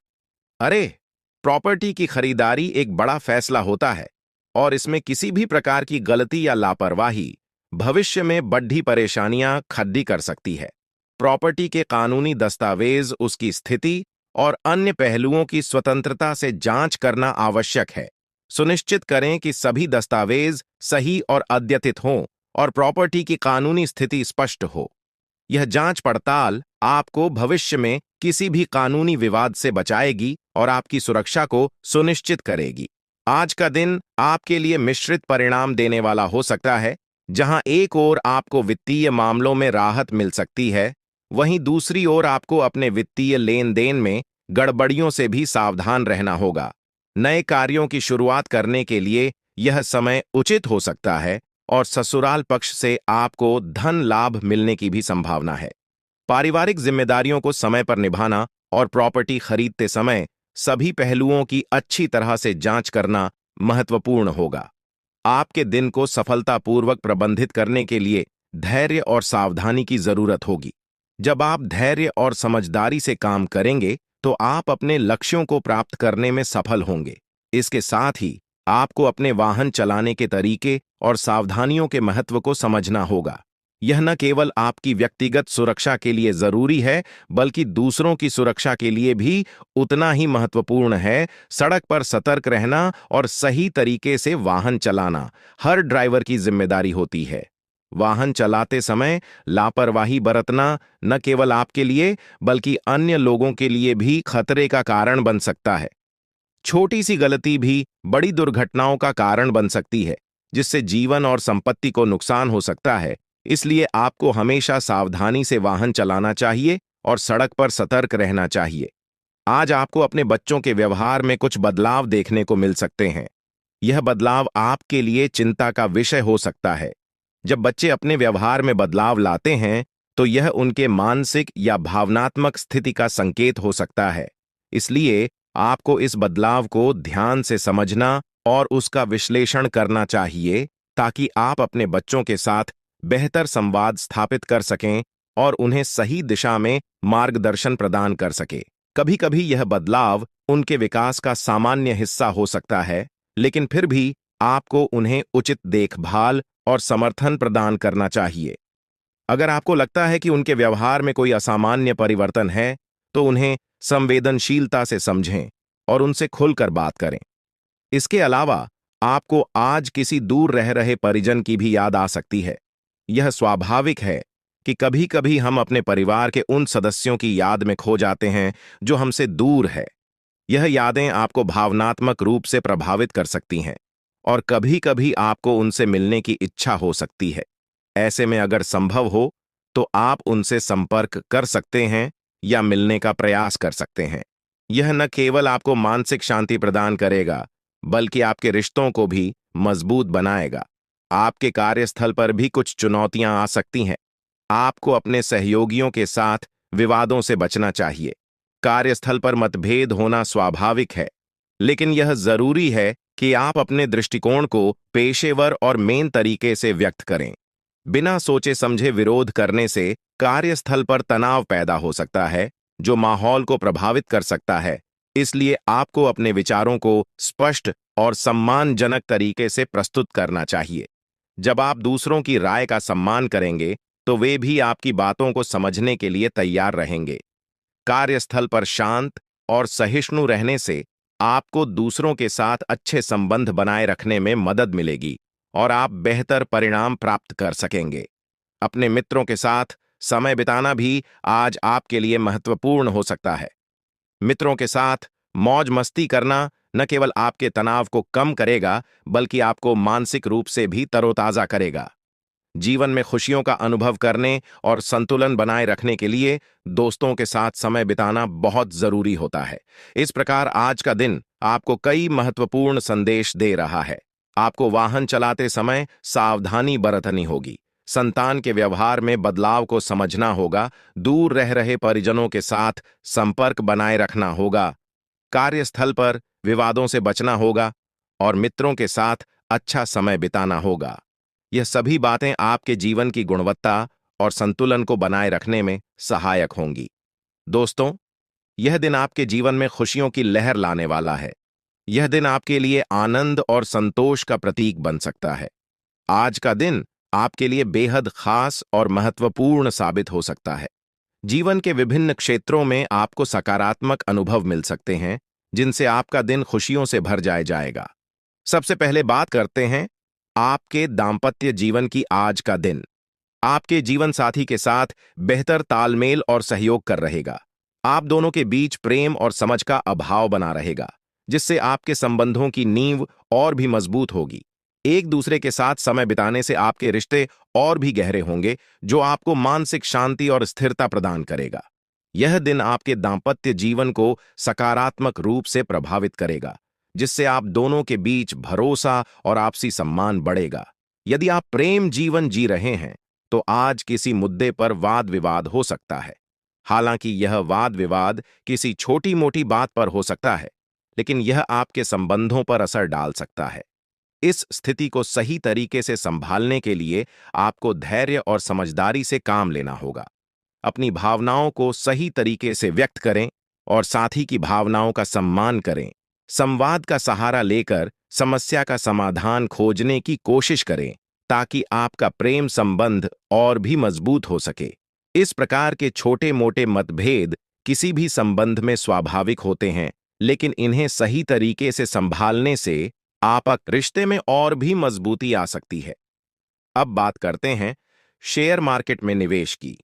[SPEAKER 1] अरे, प्रॉपर्टी की खरीदारी एक बड़ा फैसला होता है और इसमें किसी भी प्रकार की गलती या लापरवाही भविष्य में बड़ी परेशानियां खड़ी कर सकती है। प्रॉपर्टी के कानूनी दस्तावेज, उसकी स्थिति और अन्य पहलुओं की स्वतंत्रता से जांच करना आवश्यक है। सुनिश्चित करें कि सभी दस्तावेज सही और अद्यतित हों और प्रॉपर्टी की कानूनी स्थिति स्पष्ट हो। यह जांच पड़ताल आपको भविष्य में किसी भी कानूनी विवाद से बचाएगी और आपकी सुरक्षा को सुनिश्चित करेगी। आज का दिन आपके लिए मिश्रित परिणाम देने वाला हो सकता है। जहां एक ओर आपको वित्तीय मामलों में राहत मिल सकती है, वहीं दूसरी ओर आपको अपने वित्तीय लेन देन में गड़बड़ियों से भी सावधान रहना होगा। नए कार्यों की शुरुआत करने के लिए यह समय उचित हो सकता है और ससुराल पक्ष से आपको धन लाभ मिलने की भी संभावना है। पारिवारिक जिम्मेदारियों को समय पर निभाना और प्रॉपर्टी खरीदते समय सभी पहलुओं की अच्छी तरह से जांच करना महत्वपूर्ण होगा। आपके दिन को सफलतापूर्वक प्रबंधित करने के लिए धैर्य और सावधानी की जरूरत होगी। जब आप धैर्य और समझदारी से काम करेंगे, तो आप अपने लक्ष्यों को प्राप्त करने में सफल होंगे। इसके साथ ही आपको अपने वाहन चलाने के तरीके और सावधानियों के महत्व को समझना होगा। यह न केवल आपकी व्यक्तिगत सुरक्षा के लिए जरूरी है, बल्कि दूसरों की सुरक्षा के लिए भी उतना ही महत्वपूर्ण है। सड़क पर सतर्क रहना और सही तरीके से वाहन चलाना हर ड्राइवर की जिम्मेदारी होती है। वाहन चलाते समय लापरवाही बरतना न केवल आपके लिए, बल्कि अन्य लोगों के लिए भी खतरे का कारण बन सकता है। छोटी सी गलती भी बड़ी दुर्घटनाओं का कारण बन सकती है, जिससे जीवन और संपत्ति को नुकसान हो सकता है। इसलिए आपको हमेशा सावधानी से वाहन चलाना चाहिए और सड़क पर सतर्क रहना चाहिए। आज आपको अपने बच्चों के व्यवहार में कुछ बदलाव देखने को मिल सकते हैं। यह बदलाव आपके लिए चिंता का विषय हो सकता है। जब बच्चे अपने व्यवहार में बदलाव लाते हैं, तो यह उनके मानसिक या भावनात्मक स्थिति का संकेत हो सकता है। इसलिए आपको इस बदलाव को ध्यान से समझना और उसका विश्लेषण करना चाहिए, ताकि आप अपने बच्चों के साथ बेहतर संवाद स्थापित कर सकें और उन्हें सही दिशा में मार्गदर्शन प्रदान कर सके। कभी-कभी यह बदलाव उनके विकास का सामान्य हिस्सा हो सकता है, लेकिन फिर भी आपको उन्हें उचित देखभाल और समर्थन प्रदान करना चाहिए। अगर आपको लगता है कि उनके व्यवहार में कोई असामान्य परिवर्तन है, तो उन्हें संवेदनशीलता से समझें और उनसे खुलकर बात करें। इसके अलावा आपको आज किसी दूर रह रहे परिजन की भी याद आ सकती है। यह स्वाभाविक है कि कभी-कभी हम अपने परिवार के उन सदस्यों की याद में खो जाते हैं जो हमसे दूर है। यह यादें आपको भावनात्मक रूप से प्रभावित कर सकती हैं और कभी-कभी आपको उनसे मिलने की इच्छा हो सकती है। ऐसे में अगर संभव हो, तो आप उनसे संपर्क कर सकते हैं या मिलने का प्रयास कर सकते हैं। यह न केवल आपको मानसिक शांति प्रदान करेगा, बल्कि आपके रिश्तों को भी मजबूत बनाएगा। आपके कार्यस्थल पर भी कुछ चुनौतियां आ सकती हैं। आपको अपने सहयोगियों के साथ विवादों से बचना चाहिए। कार्यस्थल पर मतभेद होना स्वाभाविक है, लेकिन यह जरूरी है कि आप अपने दृष्टिकोण को पेशेवर और मेन तरीके से व्यक्त करें। बिना सोचे समझे विरोध करने से कार्यस्थल पर तनाव पैदा हो सकता है, जो माहौल को प्रभावित कर सकता है। इसलिए आपको अपने विचारों को स्पष्ट और सम्मानजनक तरीके से प्रस्तुत करना चाहिए। जब आप दूसरों की राय का सम्मान करेंगे, तो वे भी आपकी बातों को समझने के लिए तैयार रहेंगे। कार्यस्थल पर शांत और सहिष्णु रहने से आपको दूसरों के साथ अच्छे संबंध बनाए रखने में मदद मिलेगी और आप बेहतर परिणाम प्राप्त कर सकेंगे। अपने मित्रों के साथ समय बिताना भी आज आपके लिए महत्वपूर्ण हो सकता है। मित्रों के साथ मौज मस्ती करना न केवल आपके तनाव को कम करेगा, बल्कि आपको मानसिक रूप से भी तरोताजा करेगा। जीवन में खुशियों का अनुभव करने और संतुलन बनाए रखने के लिए दोस्तों के साथ समय बिताना बहुत जरूरी होता है। इस प्रकार आज का दिन आपको कई महत्वपूर्ण संदेश दे रहा है। आपको वाहन चलाते समय सावधानी बरतनी होगी, संतान के व्यवहार में बदलाव को समझना होगा, दूर रह रहे परिजनों के साथ संपर्क बनाए रखना होगा, कार्यस्थल पर विवादों से बचना होगा और मित्रों के साथ अच्छा समय बिताना होगा। यह सभी बातें आपके जीवन की गुणवत्ता और संतुलन को बनाए रखने में सहायक होंगी। दोस्तों, यह दिन आपके जीवन में खुशियों की लहर लाने वाला है। यह दिन आपके लिए आनंद और संतोष का प्रतीक बन सकता है। आज का दिन आपके लिए बेहद खास और महत्वपूर्ण साबित हो सकता है। जीवन के विभिन्न क्षेत्रों में आपको सकारात्मक अनुभव मिल सकते हैं, जिनसे आपका दिन खुशियों से भर जाएगा। सबसे पहले बात करते हैं आपके दांपत्य जीवन की। आज का दिन आपके जीवन साथी के साथ बेहतर तालमेल और सहयोग कर रहेगा। आप दोनों के बीच प्रेम और समझ का अभाव बना रहेगा, जिससे आपके संबंधों की नींव और भी मजबूत होगी। एक दूसरे के साथ समय बिताने से आपके रिश्ते और भी गहरे होंगे, जो आपको मानसिक शांति और स्थिरता प्रदान करेगा। यह दिन आपके दांपत्य जीवन को सकारात्मक रूप से प्रभावित करेगा, जिससे आप दोनों के बीच भरोसा और आपसी सम्मान बढ़ेगा। यदि आप प्रेम जीवन जी रहे हैं, तो आज किसी मुद्दे पर वाद विवाद हो सकता है। हालांकि यह वाद विवाद किसी छोटी मोटी बात पर हो सकता है, लेकिन यह आपके संबंधों पर असर डाल सकता है। इस स्थिति को सही तरीके से संभालने के लिए आपको धैर्य और समझदारी से काम लेना होगा। अपनी भावनाओं को सही तरीके से व्यक्त करें और साथी की भावनाओं का सम्मान करें। संवाद का सहारा लेकर समस्या का समाधान खोजने की कोशिश करें, ताकि आपका प्रेम संबंध और भी मजबूत हो सके। इस प्रकार के छोटे मोटे मतभेद किसी भी संबंध में स्वाभाविक होते हैं, लेकिन इन्हें सही तरीके से संभालने से आपक रिश्ते में और भी मजबूती आ सकती है। अब बात करते हैं शेयर मार्केट में निवेश की।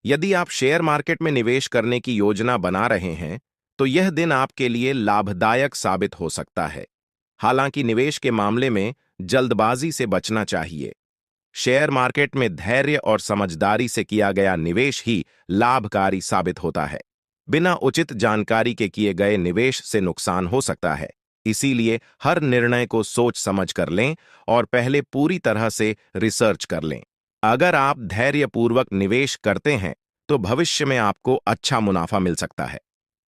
[SPEAKER 1] यदि आप शेयर मार्केट में निवेश करने की योजना बना रहे हैं, तो यह दिन आपके लिए लाभदायक साबित हो सकता है। हालांकि निवेश के मामले में जल्दबाजी से बचना चाहिए। शेयर मार्केट में धैर्य और समझदारी से किया गया निवेश ही लाभकारी साबित होता है। बिना उचित जानकारी के किए गए निवेश से नुकसान हो सकता है। इसीलिए हर निर्णय को सोच समझ कर लें और पहले पूरी तरह से रिसर्च कर लें। अगर आप धैर्यपूर्वक निवेश करते हैं, तो भविष्य में आपको अच्छा मुनाफा मिल सकता है।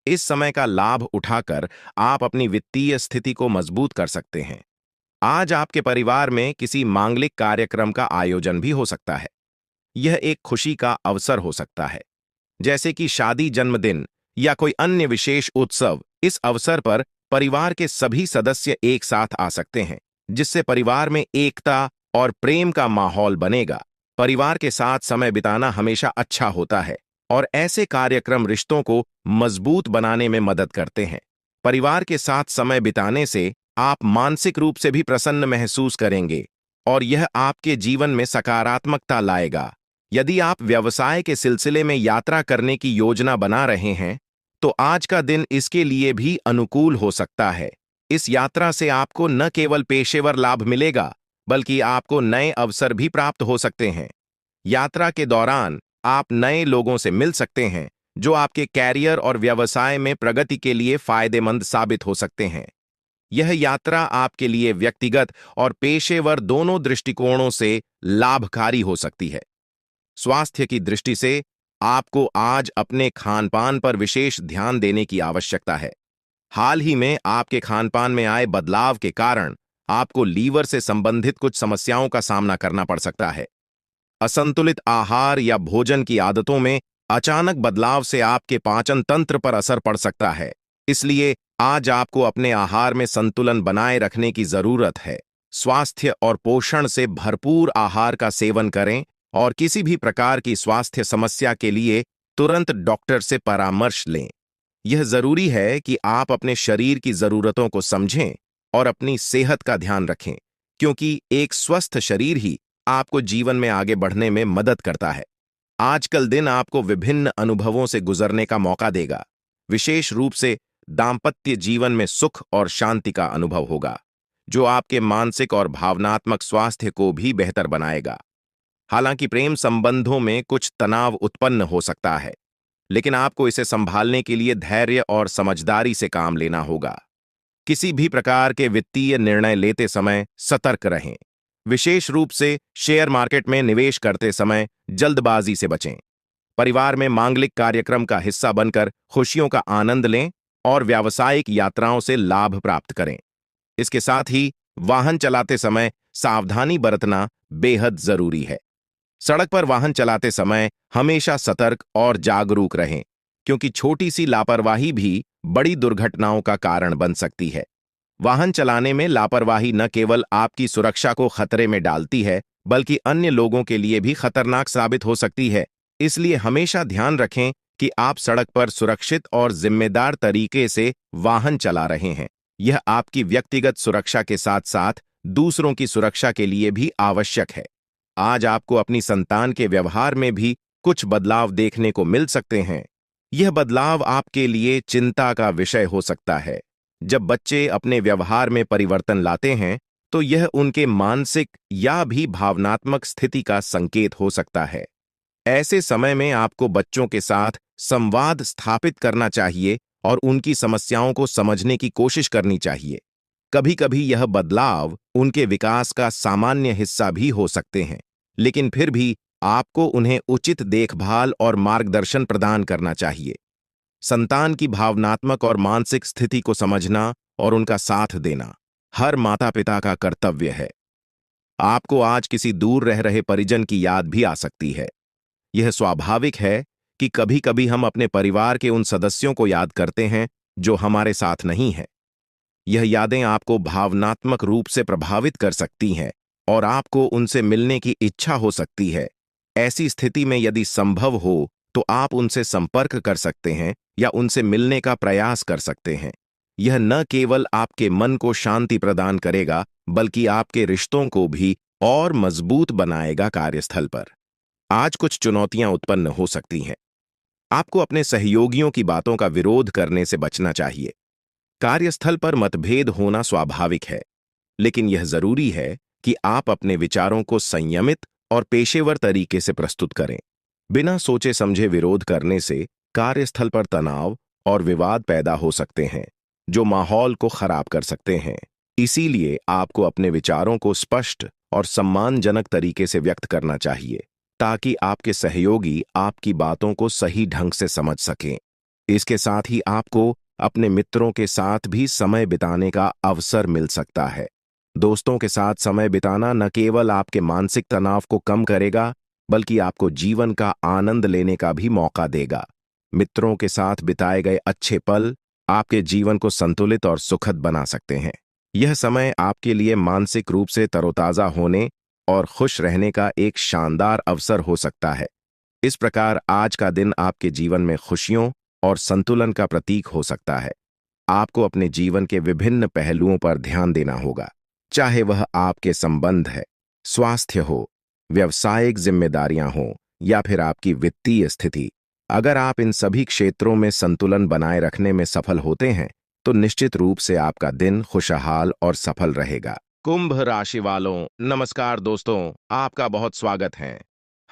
[SPEAKER 1] इस समय का लाभ उठाकर आप अपनी वित्तीय स्थिति को मजबूत कर सकते हैं। आज आपके परिवार में किसी मांगलिक कार्यक्रम का आयोजन भी हो सकता है। यह एक खुशी का अवसर हो सकता है, जैसे कि शादी, जन्मदिन या कोई अन्य विशेष उत्सव। इस अवसर पर परिवार के सभी सदस्य एक साथ आ सकते हैं, जिससे परिवार में एकता और प्रेम का माहौल बनेगा। परिवार के साथ समय बिताना हमेशा अच्छा होता है और ऐसे कार्यक्रम रिश्तों को मजबूत बनाने में मदद करते हैं। परिवार के साथ समय बिताने से आप मानसिक रूप से भी प्रसन्न महसूस करेंगे और यह आपके जीवन में सकारात्मकता लाएगा। यदि आप व्यवसाय के सिलसिले में यात्रा करने की योजना बना रहे हैं, तो आज का दिन इसके लिए भी अनुकूल हो सकता है। इस यात्रा से आपको न केवल पेशेवर लाभ मिलेगा, बल्कि आपको नए अवसर भी प्राप्त हो सकते हैं। यात्रा के दौरान आप नए लोगों से मिल सकते हैं, जो आपके कैरियर और व्यवसाय में प्रगति के लिए फायदेमंद साबित हो सकते हैं। यह यात्रा आपके लिए व्यक्तिगत और पेशेवर दोनों दृष्टिकोणों से लाभकारी हो सकती है। स्वास्थ्य की दृष्टि से आपको आज अपने खानपान पर विशेष ध्यान देने की आवश्यकता है। हाल ही में आपके खानपान में आए बदलाव के कारण आपको लीवर से संबंधित कुछ समस्याओं का सामना करना पड़ सकता है। असंतुलित आहार या भोजन की आदतों में अचानक बदलाव से आपके पाचन तंत्र पर असर पड़ सकता है। इसलिए आज आपको अपने आहार में संतुलन बनाए रखने की जरूरत है। स्वास्थ्य और पोषण से भरपूर आहार का सेवन करें और किसी भी प्रकार की स्वास्थ्य समस्या के लिए तुरंत डॉक्टर से परामर्श लें। यह जरूरी है कि आप अपने शरीर की जरूरतों को समझें और अपनी सेहत का ध्यान रखें, क्योंकि एक स्वस्थ शरीर ही आपको जीवन में आगे बढ़ने में मदद करता है। आजकल दिन आपको विभिन्न अनुभवों से गुजरने का मौका देगा। विशेष रूप से दाम्पत्य जीवन में सुख और शांति का अनुभव होगा, जो आपके मानसिक और भावनात्मक स्वास्थ्य को भी बेहतर बनाएगा। हालांकि प्रेम संबंधों में कुछ तनाव उत्पन्न हो सकता है, लेकिन आपको इसे संभालने के लिए धैर्य और समझदारी से काम लेना होगा। किसी भी प्रकार के वित्तीय निर्णय लेते समय सतर्क रहें। विशेष रूप से शेयर मार्केट में निवेश करते समय जल्दबाजी से बचें। परिवार में मांगलिक कार्यक्रम का हिस्सा बनकर खुशियों का आनंद लें और व्यावसायिक यात्राओं से लाभ प्राप्त करें। इसके साथ ही वाहन चलाते समय सावधानी बरतना बेहद जरूरी है। सड़क पर वाहन चलाते समय हमेशा सतर्क और जागरूक रहें, क्योंकि छोटी सी लापरवाही भी बड़ी दुर्घटनाओं का कारण बन सकती है। वाहन चलाने में लापरवाही न केवल आपकी सुरक्षा को खतरे में डालती है, बल्कि अन्य लोगों के लिए भी खतरनाक साबित हो सकती है। इसलिए हमेशा ध्यान रखें कि आप सड़क पर सुरक्षित और जिम्मेदार तरीके से वाहन चला रहे हैं। यह आपकी व्यक्तिगत सुरक्षा के साथ साथ दूसरों की सुरक्षा के लिए भी आवश्यक है। आज आपको अपनी संतान के व्यवहार में भी कुछ बदलाव देखने को मिल सकते हैं। यह बदलाव आपके लिए चिंता का विषय हो सकता है। जब बच्चे अपने व्यवहार में परिवर्तन लाते हैं, तो यह उनके मानसिक या भी भावनात्मक स्थिति का संकेत हो सकता है। ऐसे समय में आपको बच्चों के साथ संवाद स्थापित करना चाहिए और उनकी समस्याओं को समझने की कोशिश करनी चाहिए। कभी-कभी यह बदलाव उनके विकास का सामान्य हिस्सा भी हो सकते हैं, लेकिन फिर भी आपको उन्हें उचित देखभाल और मार्गदर्शन प्रदान करना चाहिए। संतान की भावनात्मक और मानसिक स्थिति को समझना और उनका साथ देना हर माता-पिता का कर्तव्य है। आपको आज किसी दूर रह रहे परिजन की याद भी आ सकती है। यह स्वाभाविक है कि कभी-कभी हम अपने परिवार के उन सदस्यों को याद करते हैं जो हमारे साथ नहीं हैं। यह यादें आपको भावनात्मक रूप से प्रभावित कर सकती हैं और आपको उनसे मिलने की इच्छा हो सकती है। ऐसी स्थिति में यदि संभव हो तो आप उनसे संपर्क कर सकते हैं या उनसे मिलने का प्रयास कर सकते हैं। यह न केवल आपके मन को शांति प्रदान करेगा, बल्कि आपके रिश्तों को भी और मजबूत बनाएगा। कार्यस्थल पर आज कुछ चुनौतियां उत्पन्न हो सकती हैं। आपको अपने सहयोगियों की बातों का विरोध करने से बचना चाहिए। कार्यस्थल पर मतभेद होना स्वाभाविक है, लेकिन यह जरूरी है कि आप अपने विचारों को संयमित और पेशेवर तरीके से प्रस्तुत करें। बिना सोचे समझे विरोध करने से कार्यस्थल पर तनाव और विवाद पैदा हो सकते हैं, जो माहौल को खराब कर सकते हैं। इसीलिए आपको अपने विचारों को स्पष्ट और सम्मानजनक तरीके से व्यक्त करना चाहिए, ताकि आपके सहयोगी आपकी बातों को सही ढंग से समझ सकें। इसके साथ ही आपको अपने मित्रों के साथ भी समय बिताने का अवसर मिल सकता है। दोस्तों के साथ समय बिताना न केवल आपके मानसिक तनाव को कम करेगा, बल्कि आपको जीवन का आनंद लेने का भी मौका देगा। मित्रों के साथ बिताए गए अच्छे पल आपके जीवन को संतुलित और सुखद बना सकते हैं। यह समय आपके लिए मानसिक रूप से तरोताजा होने और खुश रहने का एक शानदार अवसर हो सकता है। इस प्रकार आज का दिन आपके जीवन में खुशियों और संतुलन का प्रतीक हो सकता है। आपको अपने जीवन के विभिन्न पहलुओं पर ध्यान देना होगा, चाहे वह आपके संबंध है, स्वास्थ्य हो, व्यावसायिक जिम्मेदारियां हों या फिर आपकी वित्तीय स्थिति। अगर आप इन सभी क्षेत्रों में संतुलन बनाए रखने में सफल होते हैं, तो निश्चित रूप से आपका दिन खुशहाल और सफल रहेगा। कुंभ राशि वालों, नमस्कार दोस्तों, आपका बहुत स्वागत है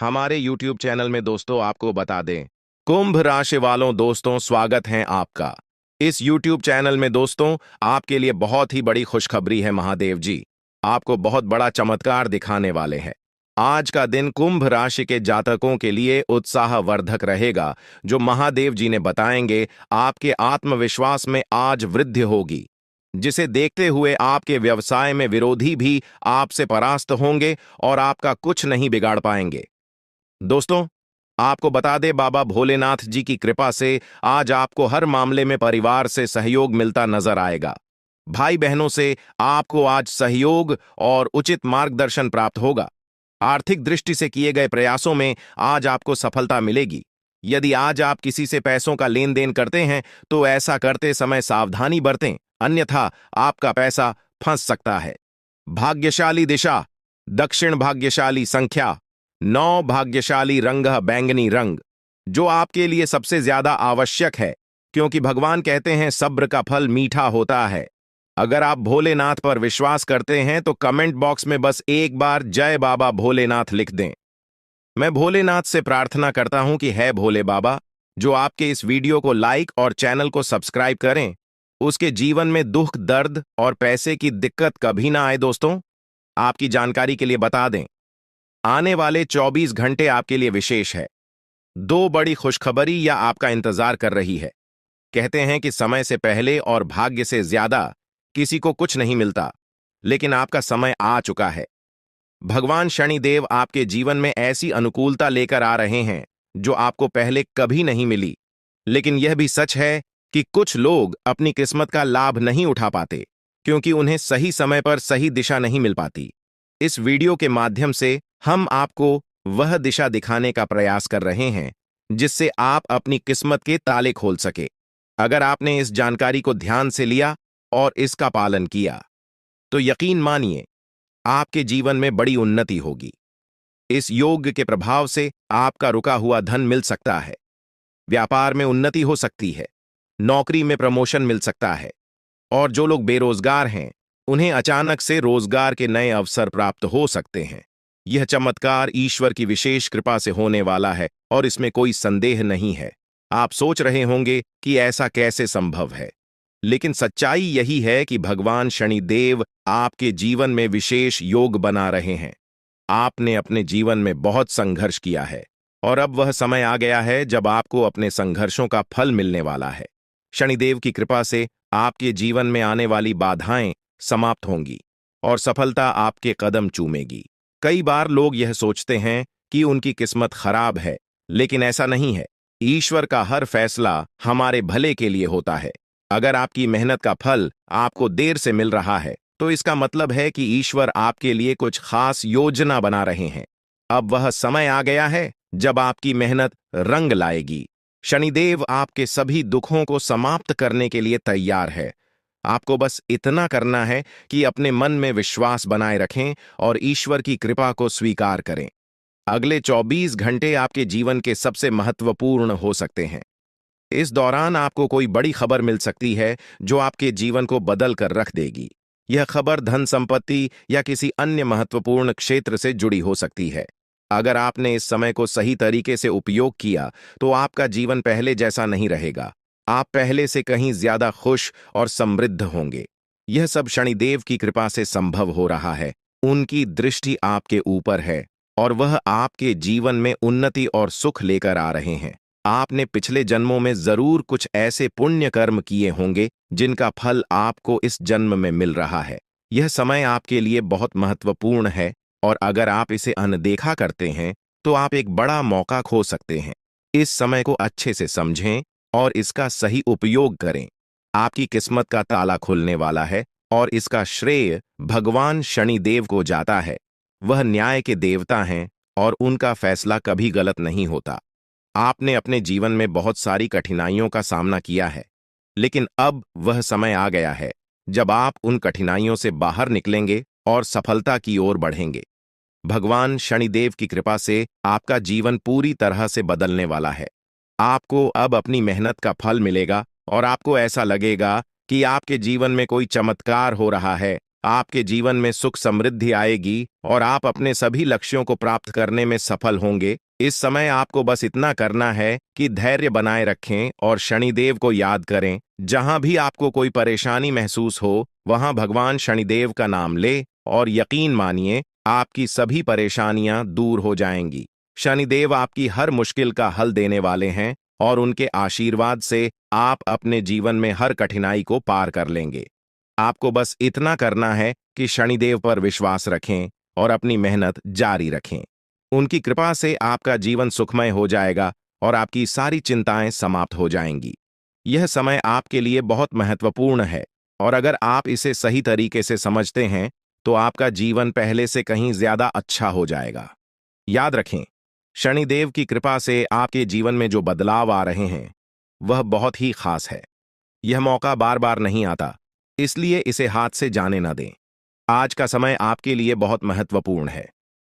[SPEAKER 1] हमारे YouTube चैनल में। दोस्तों आपको बता दें, कुंभ राशि वालों दोस्तों, स्वागत है आपका इस YouTube चैनल में। दोस्तों आपके लिए बहुत ही बड़ी खुशखबरी है। महादेव जी आपको बहुत बड़ा चमत्कार दिखाने वाले हैं। आज का दिन कुंभ राशि के जातकों के लिए उत्साहवर्धक रहेगा। जो महादेव जी ने बताएंगे, आपके आत्मविश्वास में आज वृद्धि होगी, जिसे देखते हुए आपके व्यवसाय में विरोधी भी आपसे परास्त होंगे और आपका कुछ नहीं बिगाड़ पाएंगे। दोस्तों आपको बता दे, बाबा भोलेनाथ जी की कृपा से आज आपको हर मामले में परिवार से सहयोग मिलता नजर आएगा। भाई बहनों से आपको आज सहयोग और उचित मार्गदर्शन प्राप्त होगा। आर्थिक दृष्टि से किए गए प्रयासों में आज आपको सफलता मिलेगी। यदि आज आप किसी से पैसों का लेन देन करते हैं, तो ऐसा करते समय सावधानी बरतें, अन्यथा आपका पैसा फंस सकता है। भाग्यशाली दिशा दक्षिण, भाग्यशाली संख्या 9, भाग्यशाली रंग बैंगनी रंग, जो आपके लिए सबसे ज्यादा आवश्यक है, क्योंकि भगवान कहते हैं सब्र का फल मीठा होता है। अगर आप भोलेनाथ पर विश्वास करते हैं तो कमेंट बॉक्स में बस एक बार जय बाबा भोलेनाथ लिख दें। मैं भोलेनाथ से प्रार्थना करता हूं कि है भोले बाबा, जो आपके इस वीडियो को लाइक और चैनल को सब्सक्राइब करें, उसके जीवन में दुख, दर्द और पैसे की दिक्कत कभी ना आए। दोस्तों, आपकी जानकारी के लिए बता दें, आने वाले 24 घंटे आपके लिए विशेष है। दो बड़ी खुशखबरी या आपका इंतजार कर रही है। कहते हैं कि समय से पहले और भाग्य से ज्यादा किसी को कुछ नहीं मिलता, लेकिन आपका समय आ चुका है। भगवान शनिदेव आपके जीवन में ऐसी अनुकूलता लेकर आ रहे हैं जो आपको पहले कभी नहीं मिली। लेकिन यह भी सच है कि कुछ लोग अपनी किस्मत का लाभ नहीं उठा पाते, क्योंकि उन्हें सही समय पर सही दिशा नहीं मिल पाती। इस वीडियो के माध्यम से हम आपको वह दिशा दिखाने का प्रयास कर रहे हैं जिससे आप अपनी किस्मत के ताले खोल सके। अगर आपने इस जानकारी को ध्यान से लिया और इसका पालन किया, तो यकीन मानिए आपके जीवन में बड़ी उन्नति होगी। इस योग के प्रभाव से आपका रुका हुआ धन मिल सकता है, व्यापार में उन्नति हो सकती है, नौकरी में प्रमोशन मिल सकता है, और जो लोग बेरोजगार हैं उन्हें अचानक से रोजगार के नए अवसर प्राप्त हो सकते हैं। यह चमत्कार ईश्वर की विशेष कृपा से होने वाला है और इसमें कोई संदेह नहीं है। आप सोच रहे होंगे कि ऐसा कैसे संभव है, लेकिन सच्चाई यही है कि भगवान शनिदेव आपके जीवन में विशेष योग बना रहे हैं। आपने अपने जीवन में बहुत संघर्ष किया है और अब वह समय आ गया है जब आपको अपने संघर्षों का फल मिलने वाला है। शनिदेव की कृपा से आपके जीवन में आने वाली बाधाएं समाप्त होंगी और सफलता आपके कदम चूमेगी। कई बार लोग यह सोचते हैं कि उनकी किस्मत खराब है, लेकिन ऐसा नहीं है। ईश्वर का हर फैसला हमारे भले के लिए होता है। अगर आपकी मेहनत का फल आपको देर से मिल रहा है, तो इसका मतलब है कि ईश्वर आपके लिए कुछ खास योजना बना रहे हैं। अब वह समय आ गया है जब आपकी मेहनत रंग लाएगी। शनिदेव आपके सभी दुखों को समाप्त करने के लिए तैयार है। आपको बस इतना करना है कि अपने मन में विश्वास बनाए रखें और ईश्वर की कृपा को स्वीकार करें। अगले 24 घंटे आपके जीवन के सबसे महत्वपूर्ण हो सकते हैं। इस दौरान आपको कोई बड़ी खबर मिल सकती है जो आपके जीवन को बदल कर रख देगी। यह खबर धन, संपत्ति या किसी अन्य महत्वपूर्ण क्षेत्र से जुड़ी हो सकती है। अगर आपने इस समय को सही तरीके से उपयोग किया, तो आपका जीवन पहले जैसा नहीं रहेगा। आप पहले से कहीं ज्यादा खुश और समृद्ध होंगे। यह सब शनिदेव की कृपा से संभव हो रहा है। उनकी दृष्टि आपके ऊपर है और वह आपके जीवन में उन्नति और सुख लेकर आ रहे हैं। आपने पिछले जन्मों में जरूर कुछ ऐसे पुण्य कर्म किए होंगे जिनका फल आपको इस जन्म में मिल रहा है। यह समय आपके लिए बहुत महत्वपूर्ण है और अगर आप इसे अनदेखा करते हैं तो आप एक बड़ा मौका खो सकते हैं। इस समय को अच्छे से समझें और इसका सही उपयोग करें। आपकी किस्मत का ताला खुलने वाला है और इसका श्रेय भगवान शनिदेव को जाता है। वह न्याय के देवता हैं और उनका फैसला कभी गलत नहीं होता। आपने अपने जीवन में बहुत सारी कठिनाइयों का सामना किया है, लेकिन अब वह समय आ गया है जब आप उन कठिनाइयों से बाहर निकलेंगे और सफलता की ओर बढ़ेंगे। भगवान शनिदेव की कृपा से आपका जीवन पूरी तरह से बदलने वाला है। आपको अब अपनी मेहनत का फल मिलेगा और आपको ऐसा लगेगा कि आपके जीवन में कोई चमत्कार हो रहा है। आपके जीवन में सुख समृद्धि आएगी और आप अपने सभी लक्ष्यों को प्राप्त करने में सफल होंगे। इस समय आपको बस इतना करना है कि धैर्य बनाए रखें और शनिदेव को याद करें। जहां भी आपको कोई परेशानी महसूस हो, वहां भगवान शनिदेव का नाम ले और यकीन मानिए आपकी सभी परेशानियां दूर हो जाएंगी। शनिदेव आपकी हर मुश्किल का हल देने वाले हैं और उनके आशीर्वाद से आप अपने जीवन में हर कठिनाई को पार कर लेंगे। आपको बस इतना करना है कि शनिदेव पर विश्वास रखें और अपनी मेहनत जारी रखें। उनकी कृपा से आपका जीवन सुखमय हो जाएगा और आपकी सारी चिंताएं समाप्त हो जाएंगी। यह समय आपके लिए बहुत महत्वपूर्ण है और अगर आप इसे सही तरीके से समझते हैं तो आपका जीवन पहले से कहीं ज्यादा अच्छा हो जाएगा। याद रखें, शनिदेव की कृपा से आपके जीवन में जो बदलाव आ रहे हैं वह बहुत ही खास है। यह मौका बार बार नहीं आता, इसलिए इसे हाथ से जाने न दें। आज का समय आपके लिए बहुत महत्वपूर्ण है।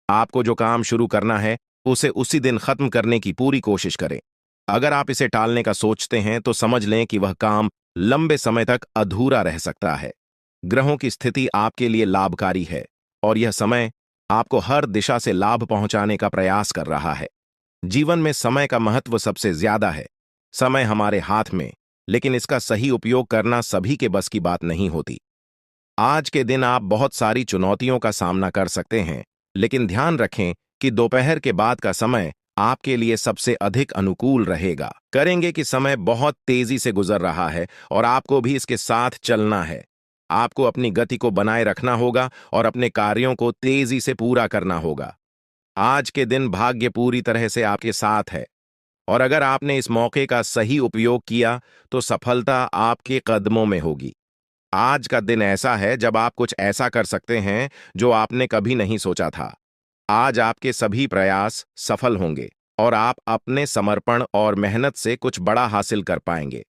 [SPEAKER 1] आपको जो काम शुरू करना है उसे उसी दिन खत्म करने की पूरी कोशिश करें। अगर आप इसे टालने का सोचते हैं तो समझ लें कि वह काम लंबे समय तक अधूरा रह सकता है। ग्रहों की स्थिति आपके लिए लाभकारी है और यह समय आपको हर दिशा से लाभ पहुंचाने का प्रयास कर रहा है। जीवन में समय का महत्व सबसे ज्यादा है। समय हमारे हाथ में, लेकिन इसका सही उपयोग करना सभी के बस की बात नहीं होती। आज के दिन आप बहुत सारी चुनौतियों का सामना कर सकते हैं, लेकिन ध्यान रखें कि दोपहर के बाद का समय आपके लिए सबसे अधिक अनुकूल रहेगा। करेंगे कि समय बहुत तेजी से गुजर रहा है और आपको भी इसके साथ चलना है। आपको अपनी गति को बनाए रखना होगा और अपने कार्यों को तेजी से पूरा करना होगा। आज के दिन भाग्य पूरी तरह से आपके साथ है और अगर आपने इस मौके का सही उपयोग किया तो सफलता आपके कदमों में होगी। आज का दिन ऐसा है जब आप कुछ ऐसा कर सकते हैं जो आपने कभी नहीं सोचा था। आज आपके सभी प्रयास सफल होंगे और आप अपने समर्पण और मेहनत से कुछ बड़ा हासिल कर पाएंगे।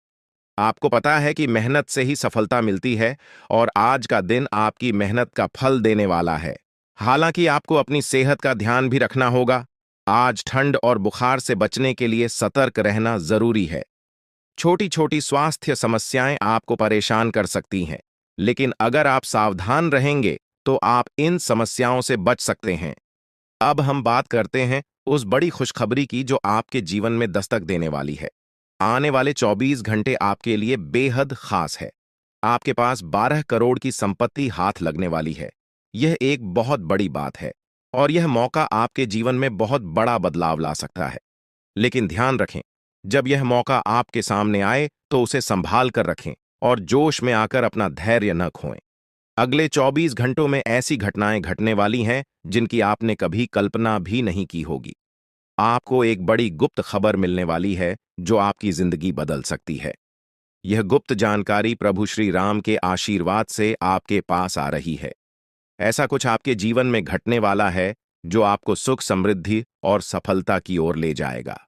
[SPEAKER 1] आपको पता है कि मेहनत से ही सफलता मिलती है और आज का दिन आपकी मेहनत का फल देने वाला है। हालांकि आपको अपनी सेहत का ध्यान भी रखना होगा। आज ठंड और बुखार से बचने के लिए सतर्क रहना जरूरी है। छोटी छोटी स्वास्थ्य समस्याएं आपको परेशान कर सकती हैं, लेकिन अगर आप सावधान रहेंगे तो आप इन समस्याओं से बच सकते हैं। अब हम बात करते हैं उस बड़ी खुशखबरी की जो आपके जीवन में दस्तक देने वाली है। आने वाले 24 घंटे आपके लिए बेहद खास है। आपके पास 12 करोड़ की संपत्ति हाथ लगने वाली है। यह एक बहुत बड़ी बात है और यह मौका आपके जीवन में बहुत बड़ा बदलाव ला सकता है। लेकिन ध्यान रखें, जब यह मौका आपके सामने आए तो उसे संभाल कर रखें और जोश में आकर अपना धैर्य न खोएं। अगले 24 घंटों में ऐसी घटनाएं घटने वाली हैं जिनकी आपने कभी कल्पना भी नहीं की होगी। आपको एक बड़ी गुप्त खबर मिलने वाली है जो आपकी जिंदगी बदल सकती है। यह गुप्त जानकारी प्रभु श्री राम के आशीर्वाद से आपके पास आ रही है। ऐसा कुछ आपके जीवन में घटने वाला है जो आपको सुख, समृद्धि और सफलता की ओर ले जाएगा।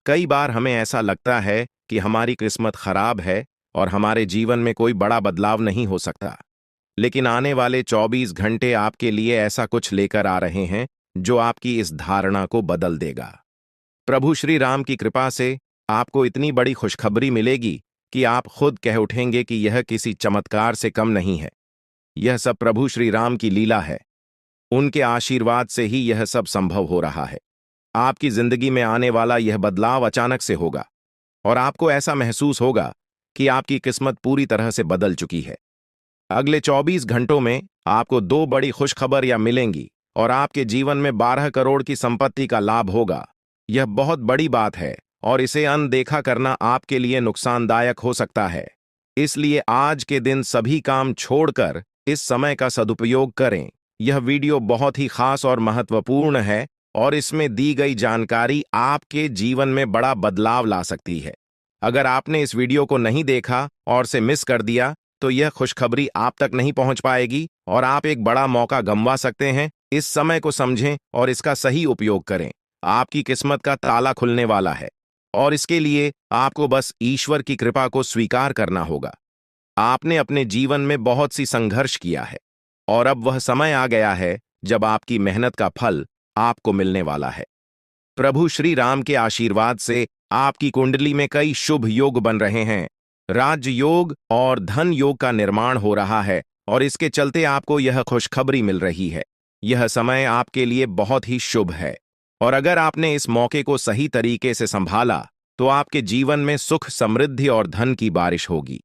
[SPEAKER 1] कई बार हमें ऐसा लगता है कि हमारी किस्मत खराब है और हमारे जीवन में कोई बड़ा बदलाव नहीं हो सकता। लेकिन आने वाले 24 घंटे आपके लिए ऐसा कुछ लेकर आ रहे हैं जो आपकी इस धारणा को बदल देगा। प्रभु श्री राम की कृपा से आपको इतनी बड़ी खुशखबरी मिलेगी कि आप खुद कह उठेंगे कि यह किसी चमत्कार से कम नहीं है। यह सब प्रभु श्री राम की लीला है। उनके आशीर्वाद से ही यह सब संभव हो रहा है। आपकी जिंदगी में आने वाला यह बदलाव अचानक से होगा और आपको ऐसा महसूस होगा कि आपकी किस्मत पूरी तरह से बदल चुकी है। अगले 24 घंटों में आपको दो बड़ी खुशखबरियां मिलेंगी और आपके जीवन में 12 करोड़ की संपत्ति का लाभ होगा। यह बहुत बड़ी बात है और इसे अनदेखा करना आपके लिए नुकसानदायक हो सकता है। इसलिए आज के दिन सभी काम छोड़कर इस समय का सदुपयोग करें। यह वीडियो बहुत ही खास और महत्वपूर्ण है और इसमें दी गई जानकारी आपके जीवन में बड़ा बदलाव ला सकती है। अगर आपने इस वीडियो को नहीं देखा और से मिस कर दिया तो यह खुशखबरी आप तक नहीं पहुंच पाएगी और आप एक बड़ा मौका गंवा सकते हैं। इस समय को समझें और इसका सही उपयोग करें। आपकी किस्मत का ताला खुलने वाला है और इसके लिए आपको बस ईश्वर की कृपा को स्वीकार करना होगा। आपने अपने जीवन में बहुत सी संघर्ष किया है और अब वह समय आ गया है जब आपकी मेहनत का फल आपको मिलने वाला है। प्रभु श्री राम के आशीर्वाद से आपकी कुंडली में कई शुभ योग बन रहे हैं। राज्य योग और धन योग का निर्माण हो रहा है और इसके चलते आपको यह खुशखबरी मिल रही है। यह समय आपके लिए बहुत ही शुभ है और अगर आपने इस मौके को सही तरीके से संभाला तो आपके जीवन में सुख, समृद्धि और धन की बारिश होगी।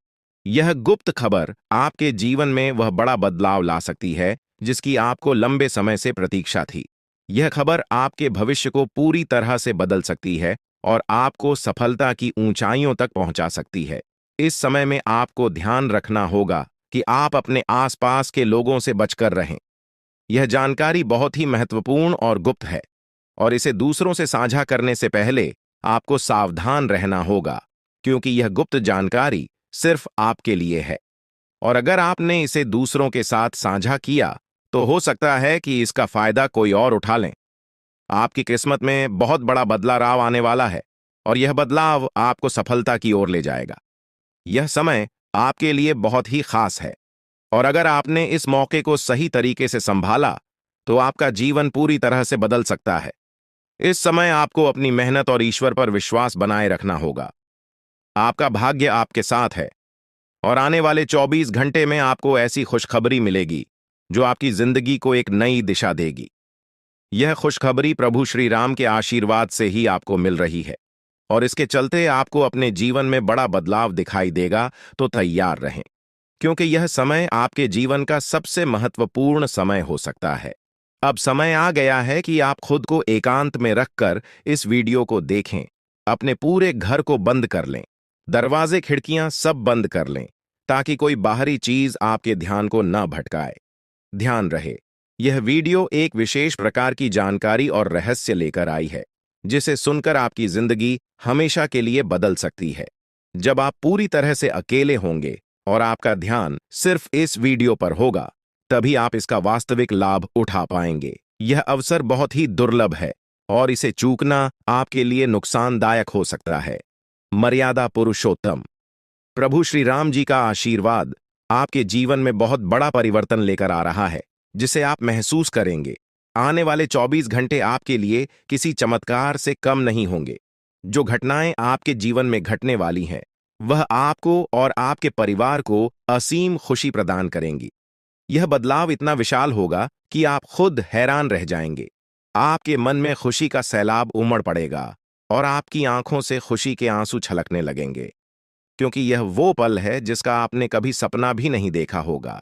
[SPEAKER 1] यह गुप्त खबर आपके जीवन में वह बड़ा बदलाव ला सकती है जिसकी आपको लंबे समय से प्रतीक्षा थी। यह खबर आपके भविष्य को पूरी तरह से बदल सकती है और आपको सफलता की ऊंचाइयों तक पहुंचा सकती है। इस समय में आपको ध्यान रखना होगा कि आप अपने आसपास के लोगों से बचकर रहें। यह जानकारी बहुत ही महत्वपूर्ण और गुप्त है और इसे दूसरों से साझा करने से पहले आपको सावधान रहना होगा, क्योंकि यह गुप्त जानकारी सिर्फ आपके लिए है और अगर आपने इसे दूसरों के साथ साझा किया तो हो सकता है कि इसका फायदा कोई और उठा लें। आपकी किस्मत में बहुत बड़ा बदलाव आने वाला है और यह बदलाव आपको सफलता की ओर ले जाएगा। यह समय आपके लिए बहुत ही खास है। और अगर आपने इस मौके को सही तरीके से संभाला तो आपका जीवन पूरी तरह से बदल सकता है। इस समय आपको अपनी मेहनत और ईश्वर पर विश्वास बनाए रखना होगा। आपका भाग्य आपके साथ है और आने वाले 24 घंटे में आपको ऐसी खुशखबरी मिलेगी जो आपकी जिंदगी को एक नई दिशा देगी। यह खुशखबरी प्रभु श्री राम के आशीर्वाद से ही आपको मिल रही है और इसके चलते आपको अपने जीवन में बड़ा बदलाव दिखाई देगा। तो तैयार रहें, क्योंकि यह समय आपके जीवन का सबसे महत्वपूर्ण समय हो सकता है। अब समय आ गया है कि आप खुद को एकांत में रखकर इस वीडियो को देखें। अपने पूरे घर को बंद कर लें, दरवाजे खिड़कियां सब बंद कर लें, ताकि कोई बाहरी चीज आपके ध्यान को न भटकाए। ध्यान रहे, यह वीडियो एक विशेष प्रकार की जानकारी और रहस्य लेकर आई है, जिसे सुनकर आपकी जिंदगी हमेशा के लिए बदल सकती है। जब आप पूरी तरह से अकेले होंगे और आपका ध्यान सिर्फ इस वीडियो पर होगा, तभी आप इसका वास्तविक लाभ उठा पाएंगे। यह अवसर बहुत ही दुर्लभ है और इसे चूकना आपके लिए नुकसानदायक हो सकता है। मर्यादा पुरुषोत्तम प्रभु श्री राम जी का आशीर्वाद आपके जीवन में बहुत बड़ा परिवर्तन लेकर आ रहा है, जिसे आप महसूस करेंगे। आने वाले 24 घंटे आपके लिए किसी चमत्कार से कम नहीं होंगे। जो घटनाएं आपके जीवन में घटने वाली हैं, वह आपको और आपके परिवार को असीम खुशी प्रदान करेंगी। यह बदलाव इतना विशाल होगा कि आप खुद हैरान रह जाएंगे। आपके मन में खुशी का सैलाब उमड़ पड़ेगा और आपकी आंखों से खुशी के आंसू छलकने लगेंगे, क्योंकि यह वो पल है जिसका आपने कभी सपना भी नहीं देखा होगा।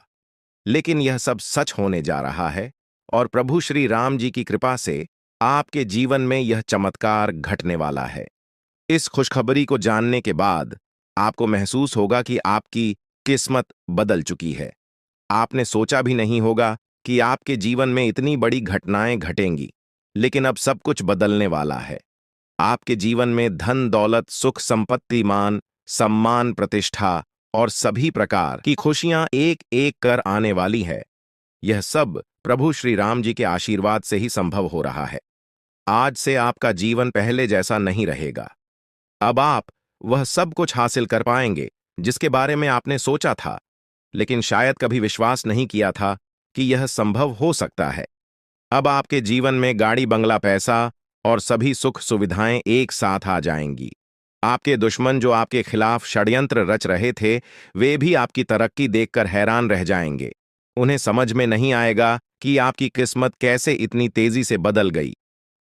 [SPEAKER 1] लेकिन यह सब सच होने जा रहा है और प्रभु श्री राम जी की कृपा से आपके जीवन में यह चमत्कार घटने वाला है। इस खुशखबरी को जानने के बाद आपको महसूस होगा कि आपकी किस्मत बदल चुकी है। आपने सोचा भी नहीं होगा कि आपके जीवन में इतनी बड़ी घटनाएं घटेंगी, लेकिन अब सब कुछ बदलने वाला है। आपके जीवन में धन दौलत सुख संपत्ति मान सम्मान प्रतिष्ठा और सभी प्रकार की खुशियां एक एक कर आने वाली है। यह सब प्रभु श्री राम जी के आशीर्वाद से ही संभव हो रहा है। आज से आपका जीवन पहले जैसा नहीं रहेगा। अब आप वह सब कुछ हासिल कर पाएंगे जिसके बारे में आपने सोचा था, लेकिन शायद कभी विश्वास नहीं किया था कि यह संभव हो सकता है। अब आपके जीवन में गाड़ी बंगला पैसा और सभी सुख सुविधाएं एक साथ आ जाएंगी। आपके दुश्मन जो आपके खिलाफ षड्यंत्र रच रहे थे, वे भी आपकी तरक्की देखकर हैरान रह जाएंगे। उन्हें समझ में नहीं आएगा कि आपकी किस्मत कैसे इतनी तेजी से बदल गई।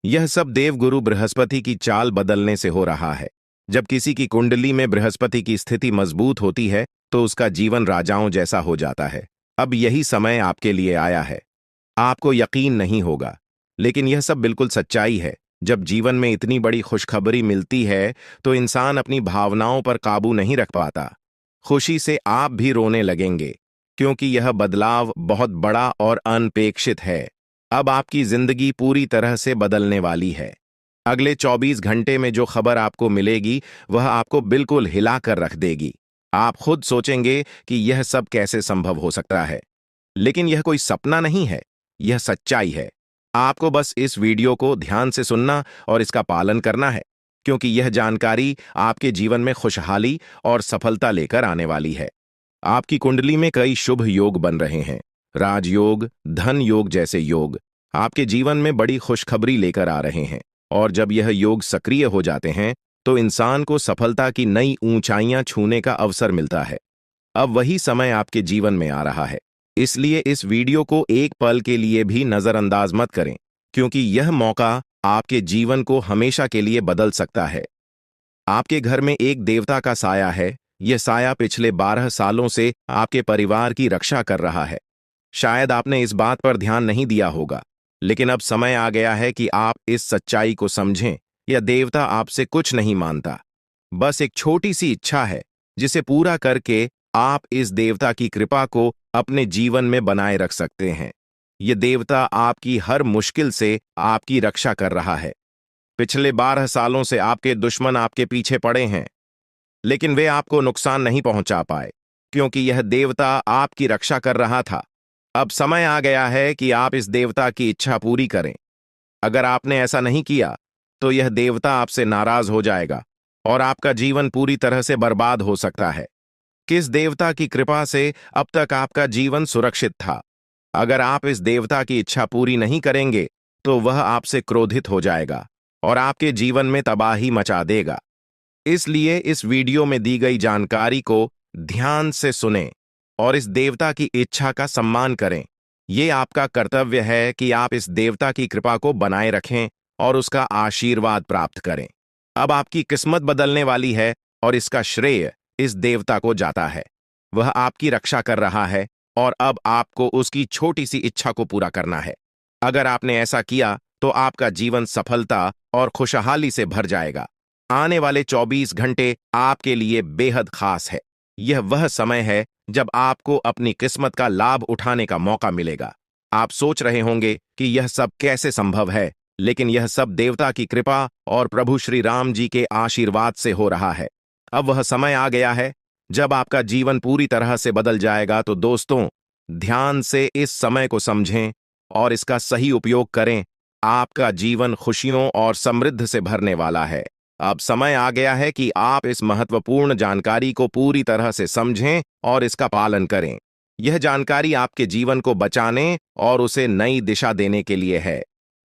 [SPEAKER 1] यह सब देवगुरु बृहस्पति की चाल बदलने से हो रहा है। जब किसी की कुंडली में बृहस्पति की स्थिति मजबूत होती है तो उसका जीवन राजाओं जैसा हो जाता है। अब यही समय आपके लिए आया है। आपको यकीन नहीं होगा, लेकिन यह सब बिल्कुल सच्चाई है। जब जीवन में इतनी बड़ी खुशखबरी मिलती है तो इंसान अपनी भावनाओं पर काबू नहीं रख पाता। खुशी से आप भी रोने लगेंगे, क्योंकि यह बदलाव बहुत बड़ा और अनपेक्षित है। अब आपकी जिंदगी पूरी तरह से बदलने वाली है। अगले 24 घंटे में जो खबर आपको मिलेगी वह आपको बिल्कुल हिला कर रख देगी। आप खुद सोचेंगे कि यह सब कैसे संभव हो सकता है, लेकिन यह कोई सपना नहीं है, यह सच्चाई है। आपको बस इस वीडियो को ध्यान से सुनना और इसका पालन करना है, क्योंकि यह जानकारी आपके जीवन में खुशहाली और सफलता लेकर आने वाली है। आपकी कुंडली में कई शुभ योग बन रहे हैं। राजयोग, धन योग जैसे योग आपके जीवन में बड़ी खुशखबरी लेकर आ रहे हैं, और जब यह योग सक्रिय हो जाते हैं तो इंसान को सफलता की नई ऊंचाइयां छूने का अवसर मिलता है। अब वही समय आपके जीवन में आ रहा है, इसलिए इस वीडियो को एक पल के लिए भी नजरअंदाज मत करें, क्योंकि यह मौका आपके जीवन को हमेशा के लिए बदल सकता है। आपके घर में एक देवता का साया है। यह साया पिछले 12 सालों से आपके परिवार की रक्षा कर रहा है। शायद आपने इस बात पर ध्यान नहीं दिया होगा, लेकिन अब समय आ गया है कि आप इस सच्चाई को समझें। यह देवता आपसे कुछ नहीं मानता, बस एक छोटी सी इच्छा है, जिसे पूरा करके आप इस देवता की कृपा को अपने जीवन में बनाए रख सकते हैं। यह देवता आपकी हर मुश्किल से आपकी रक्षा कर रहा है। पिछले 12 सालों से आपके दुश्मन आपके पीछे पड़े हैं, लेकिन वे आपको नुकसान नहीं पहुंचा पाए, क्योंकि यह देवता आपकी रक्षा कर रहा था। अब समय आ गया है कि आप इस देवता की इच्छा पूरी करें। अगर आपने ऐसा नहीं किया तो यह देवता आपसे नाराज हो जाएगा और आपका जीवन पूरी तरह से बर्बाद हो सकता है। किस देवता की कृपा से अब तक आपका जीवन सुरक्षित था। अगर आप इस देवता की इच्छा पूरी नहीं करेंगे तो वह आपसे क्रोधित हो जाएगा और आपके जीवन में तबाही मचा देगा। इसलिए इस वीडियो में दी गई जानकारी को ध्यान से सुनें और इस देवता की इच्छा का सम्मान करें। ये आपका कर्तव्य है कि आप इस देवता की कृपा को बनाए रखें और उसका आशीर्वाद प्राप्त करें। अब आपकी किस्मत बदलने वाली है और इसका श्रेय इस देवता को जाता है। वह आपकी रक्षा कर रहा है और अब आपको उसकी छोटी सी इच्छा को पूरा करना है। अगर आपने ऐसा किया तो आपका जीवन सफलता और खुशहाली से भर जाएगा। आने वाले 24 घंटे आपके लिए बेहद खास है। यह वह समय है जब आपको अपनी किस्मत का लाभ उठाने का मौका मिलेगा। आप सोच रहे होंगे कि यह सब कैसे संभव है, लेकिन यह सब देवता की कृपा और प्रभु श्री राम जी के आशीर्वाद से हो रहा है। अब वह समय आ गया है जब आपका जीवन पूरी तरह से बदल जाएगा। तो दोस्तों, ध्यान से इस समय को समझें और इसका सही उपयोग करें। आपका जीवन खुशियों और समृद्धि से भरने वाला है। अब समय आ गया है कि आप इस महत्वपूर्ण जानकारी को पूरी तरह से समझें और इसका पालन करें। यह जानकारी आपके जीवन को बचाने और उसे नई दिशा देने के लिए है।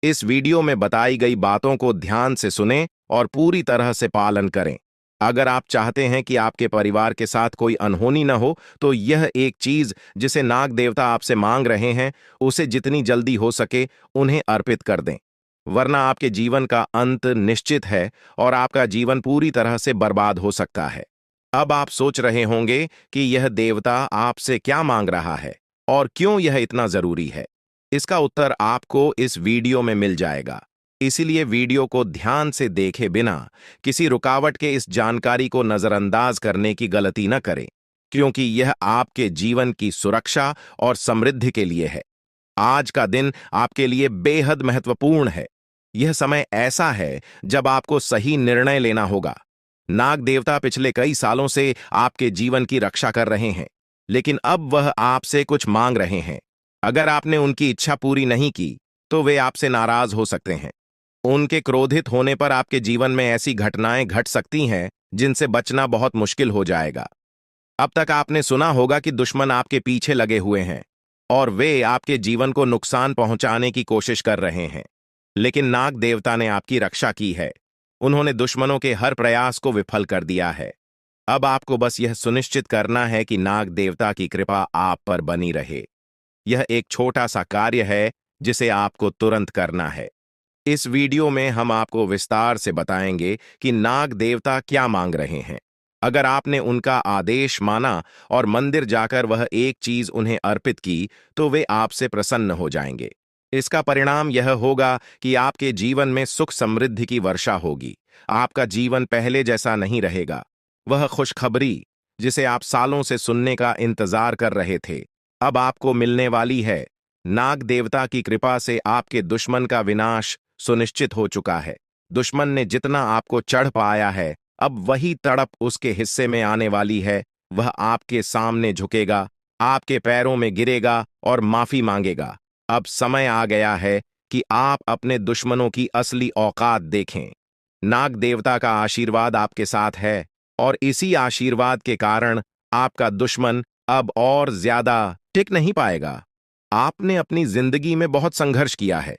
[SPEAKER 1] इस वीडियो में बताई गई बातों को ध्यान से सुनें और पूरी तरह से पालन करें। अगर आप चाहते हैं कि आपके परिवार के साथ कोई अनहोनी न हो, तो यह एक चीज जिसे नाग देवता आपसे मांग रहे हैं, उसे जितनी जल्दी हो सके उन्हें अर्पित कर दें, वरना आपके जीवन का अंत निश्चित है और आपका जीवन पूरी तरह से बर्बाद हो सकता है। अब आप सोच रहे होंगे कि यह देवता आपसे क्या मांग रहा है और क्यों यह इतना जरूरी है। इसका उत्तर आपको इस वीडियो में मिल जाएगा। इसीलिए वीडियो को ध्यान से देखे बिना किसी रुकावट के इस जानकारी को नजरअंदाज करने की गलती न करें, क्योंकि यह आपके जीवन की सुरक्षा और समृद्धि के लिए है। आज का दिन आपके लिए बेहद महत्वपूर्ण है। यह समय ऐसा है जब आपको सही निर्णय लेना होगा। नाग देवता पिछले कई सालों से आपके जीवन की रक्षा कर रहे हैं, लेकिन अब वह आपसे कुछ मांग रहे हैं। अगर आपने उनकी इच्छा पूरी नहीं की तो वे आपसे नाराज हो सकते हैं। उनके क्रोधित होने पर आपके जीवन में ऐसी घटनाएं घट सकती हैं जिनसे बचना बहुत मुश्किल हो जाएगा। अब तक आपने सुना होगा कि दुश्मन आपके पीछे लगे हुए हैं और वे आपके जीवन को नुकसान पहुंचाने की कोशिश कर रहे हैं, लेकिन नाग देवता ने आपकी रक्षा की है। उन्होंने दुश्मनों के हर प्रयास को विफल कर दिया है। अब आपको बस यह सुनिश्चित करना है कि नाग देवता की कृपा आप पर बनी रहे। यह एक छोटा सा कार्य है जिसे आपको तुरंत करना है। इस वीडियो में हम आपको विस्तार से बताएंगे कि नाग देवता क्या मांग रहे हैं। अगर आपने उनका आदेश माना और मंदिर जाकर वह एक चीज उन्हें अर्पित की, तो वे आपसे प्रसन्न हो जाएंगे। इसका परिणाम यह होगा कि आपके जीवन में सुख समृद्धि की वर्षा होगी। आपका जीवन पहले जैसा नहीं रहेगा। वह खुशखबरी जिसे आप सालों से सुनने का इंतजार कर रहे थे, अब आपको मिलने वाली है। नाग देवता की कृपा से आपके दुश्मन का विनाश सुनिश्चित हो चुका है। दुश्मन ने जितना आपको चढ़ पाया है, अब वही तड़प उसके हिस्से में आने वाली है। वह आपके सामने झुकेगा, आपके पैरों में गिरेगा और माफी मांगेगा। अब समय आ गया है कि आप अपने दुश्मनों की असली औकात देखें। नाग देवता का आशीर्वाद आपके साथ है और इसी आशीर्वाद के कारण आपका दुश्मन अब और ज्यादा टिक नहीं पाएगा। आपने अपनी जिंदगी में बहुत संघर्ष किया है।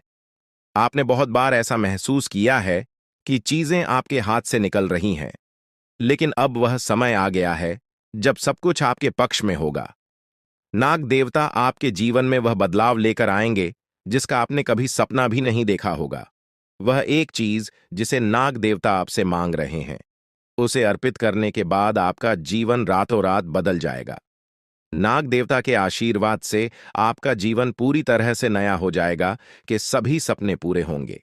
[SPEAKER 1] आपने बहुत बार ऐसा महसूस किया है कि चीजें आपके हाथ से निकल रही हैं, लेकिन अब वह समय आ गया है जब सब कुछ आपके पक्ष में होगा। नाग देवता आपके जीवन में वह बदलाव लेकर आएंगे जिसका आपने कभी सपना भी नहीं देखा होगा। वह एक चीज जिसे नाग देवता आपसे मांग रहे हैं, उसे अर्पित करने के बाद आपका जीवन रातों रात बदल जाएगा। नाग देवता के आशीर्वाद से आपका जीवन पूरी तरह से नया हो जाएगा कि सभी सपने पूरे होंगे।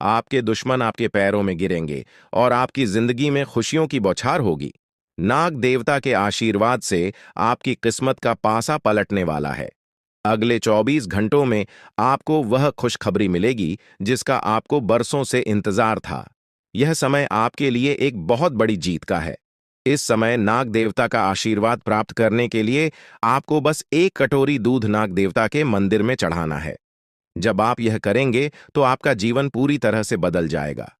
[SPEAKER 1] आपके दुश्मन आपके पैरों में गिरेंगे और आपकी जिंदगी में खुशियों की बौछार होगी। नाग देवता के आशीर्वाद से आपकी किस्मत का पासा पलटने वाला है। अगले 24 घंटों में आपको वह खुशखबरी मिलेगी जिसका आपको बरसों से इंतजार था। यह समय आपके लिए एक बहुत बड़ी जीत का है। इस समय नाग देवता का आशीर्वाद प्राप्त करने के लिए आपको बस एक कटोरी दूध नाग देवता के मंदिर में चढ़ाना है। जब आप यह करेंगे तो आपका जीवन पूरी तरह से बदल जाएगा।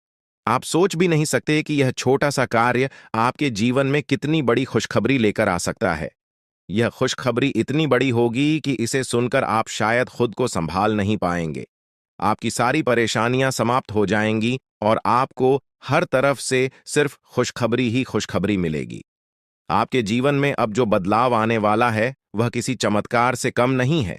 [SPEAKER 1] आप सोच भी नहीं सकते कि यह छोटा सा कार्य आपके जीवन में कितनी बड़ी खुशखबरी लेकर आ सकता है। यह खुशखबरी इतनी बड़ी होगी कि इसे सुनकर आप शायद खुद को संभाल नहीं पाएंगे। आपकी सारी परेशानियां समाप्त हो जाएंगी और आपको हर तरफ से सिर्फ खुशखबरी ही खुशखबरी मिलेगी। आपके जीवन में अब जो बदलाव आने वाला है वह किसी चमत्कार से कम नहीं है।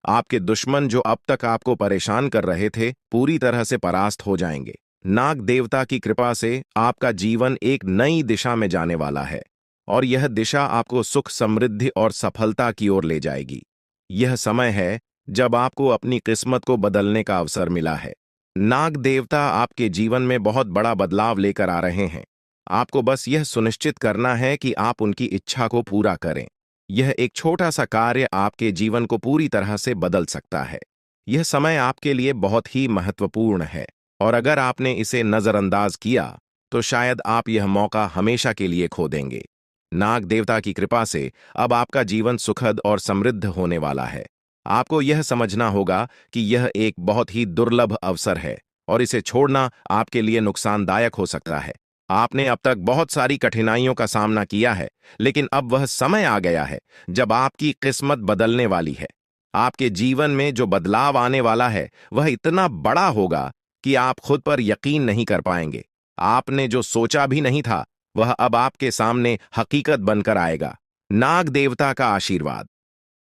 [SPEAKER 1] आपके दुश्मन जो अब तक आपको परेशान कर रहे थे पूरी तरह से परास्त हो जाएंगे। नाग देवता की कृपा से आपका जीवन एक नई दिशा में जाने वाला है और यह दिशा आपको सुख, समृद्धि और सफलता की ओर ले जाएगी। यह समय है जब आपको अपनी किस्मत को बदलने का अवसर मिला है। नाग देवता आपके जीवन में बहुत बड़ा बदलाव लेकर आ रहे हैं। आपको बस यह सुनिश्चित करना है कि आप उनकी इच्छा को पूरा करें। यह एक छोटा सा कार्य आपके जीवन को पूरी तरह से बदल सकता है। यह समय आपके लिए बहुत ही महत्वपूर्ण है और अगर आपने इसे नजरअंदाज किया तो शायद आप यह मौका हमेशा के लिए खो देंगे। नाग देवता की कृपा से अब आपका जीवन सुखद और समृद्ध होने वाला है। आपको यह समझना होगा कि यह एक बहुत ही दुर्लभ अवसर है और इसे छोड़ना आपके लिए नुकसानदायक हो सकता है। आपने अब तक बहुत सारी कठिनाइयों का सामना किया है, लेकिन अब वह समय आ गया है जब आपकी किस्मत बदलने वाली है। आपके जीवन में जो बदलाव आने वाला है वह इतना बड़ा होगा कि आप खुद पर यकीन नहीं कर पाएंगे। आपने जो सोचा भी नहीं था वह अब आपके सामने हकीकत बनकर आएगा। नाग देवता का आशीर्वाद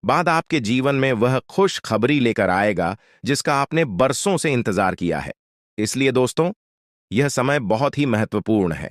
[SPEAKER 1] बाद आपके जीवन में वह खुश खबरी लेकर आएगा जिसका आपने बरसों से इंतजार किया है। इसलिए दोस्तों, यह समय बहुत ही महत्वपूर्ण है।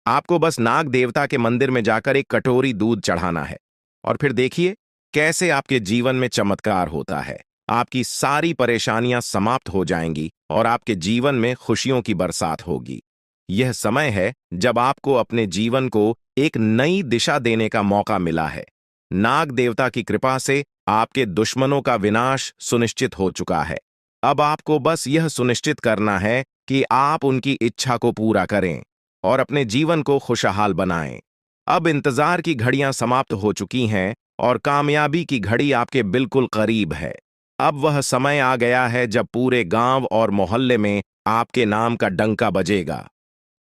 [SPEAKER 1] आपको बस नाग देवता के मंदिर में जाकर एक कटोरी दूध चढ़ाना है और फिर देखिए कैसे आपके जीवन में चमत्कार होता है। आपकी सारी परेशानियां समाप्त हो जाएंगी और आपके जीवन में खुशियों की बरसात होगी। यह समय है जब आपको अपने जीवन को एक नई दिशा देने का मौका मिला है। नाग देवता की कृपा से आपके दुश्मनों का विनाश सुनिश्चित हो चुका है। अब आपको बस यह सुनिश्चित करना है कि आप उनकी इच्छा को पूरा करें और अपने जीवन को खुशहाल बनाएं। अब इंतजार की घड़ियां समाप्त हो चुकी हैं और कामयाबी की घड़ी आपके बिल्कुल करीब है। अब वह समय आ गया है जब पूरे गांव और मोहल्ले में आपके नाम का डंका बजेगा।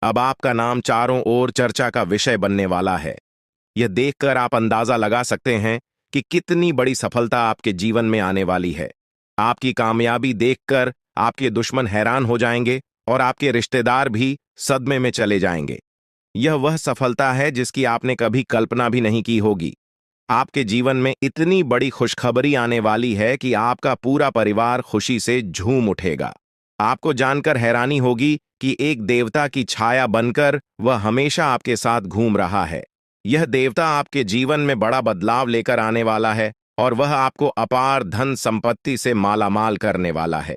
[SPEAKER 1] अब आपका नाम चारों ओर चर्चा का विषय बनने वाला है। यह देखकर आप अंदाजा लगा सकते हैं कि कितनी बड़ी सफलता आपके जीवन में आने वाली है। आपकी कामयाबी देखकर आपके दुश्मन हैरान हो जाएंगे और आपके रिश्तेदार भी सदमे में चले जाएंगे। यह वह सफलता है जिसकी आपने कभी कल्पना भी नहीं की होगी। आपके जीवन में इतनी बड़ी खुशखबरी आने वाली है कि आपका पूरा परिवार खुशी से झूम उठेगा। आपको जानकर हैरानी होगी कि एक देवता की छाया बनकर वह हमेशा आपके साथ घूम रहा है। यह देवता आपके जीवन में बड़ा बदलाव लेकर आने वाला है और वह आपको अपार धन संपत्ति से मालामाल करने वाला है।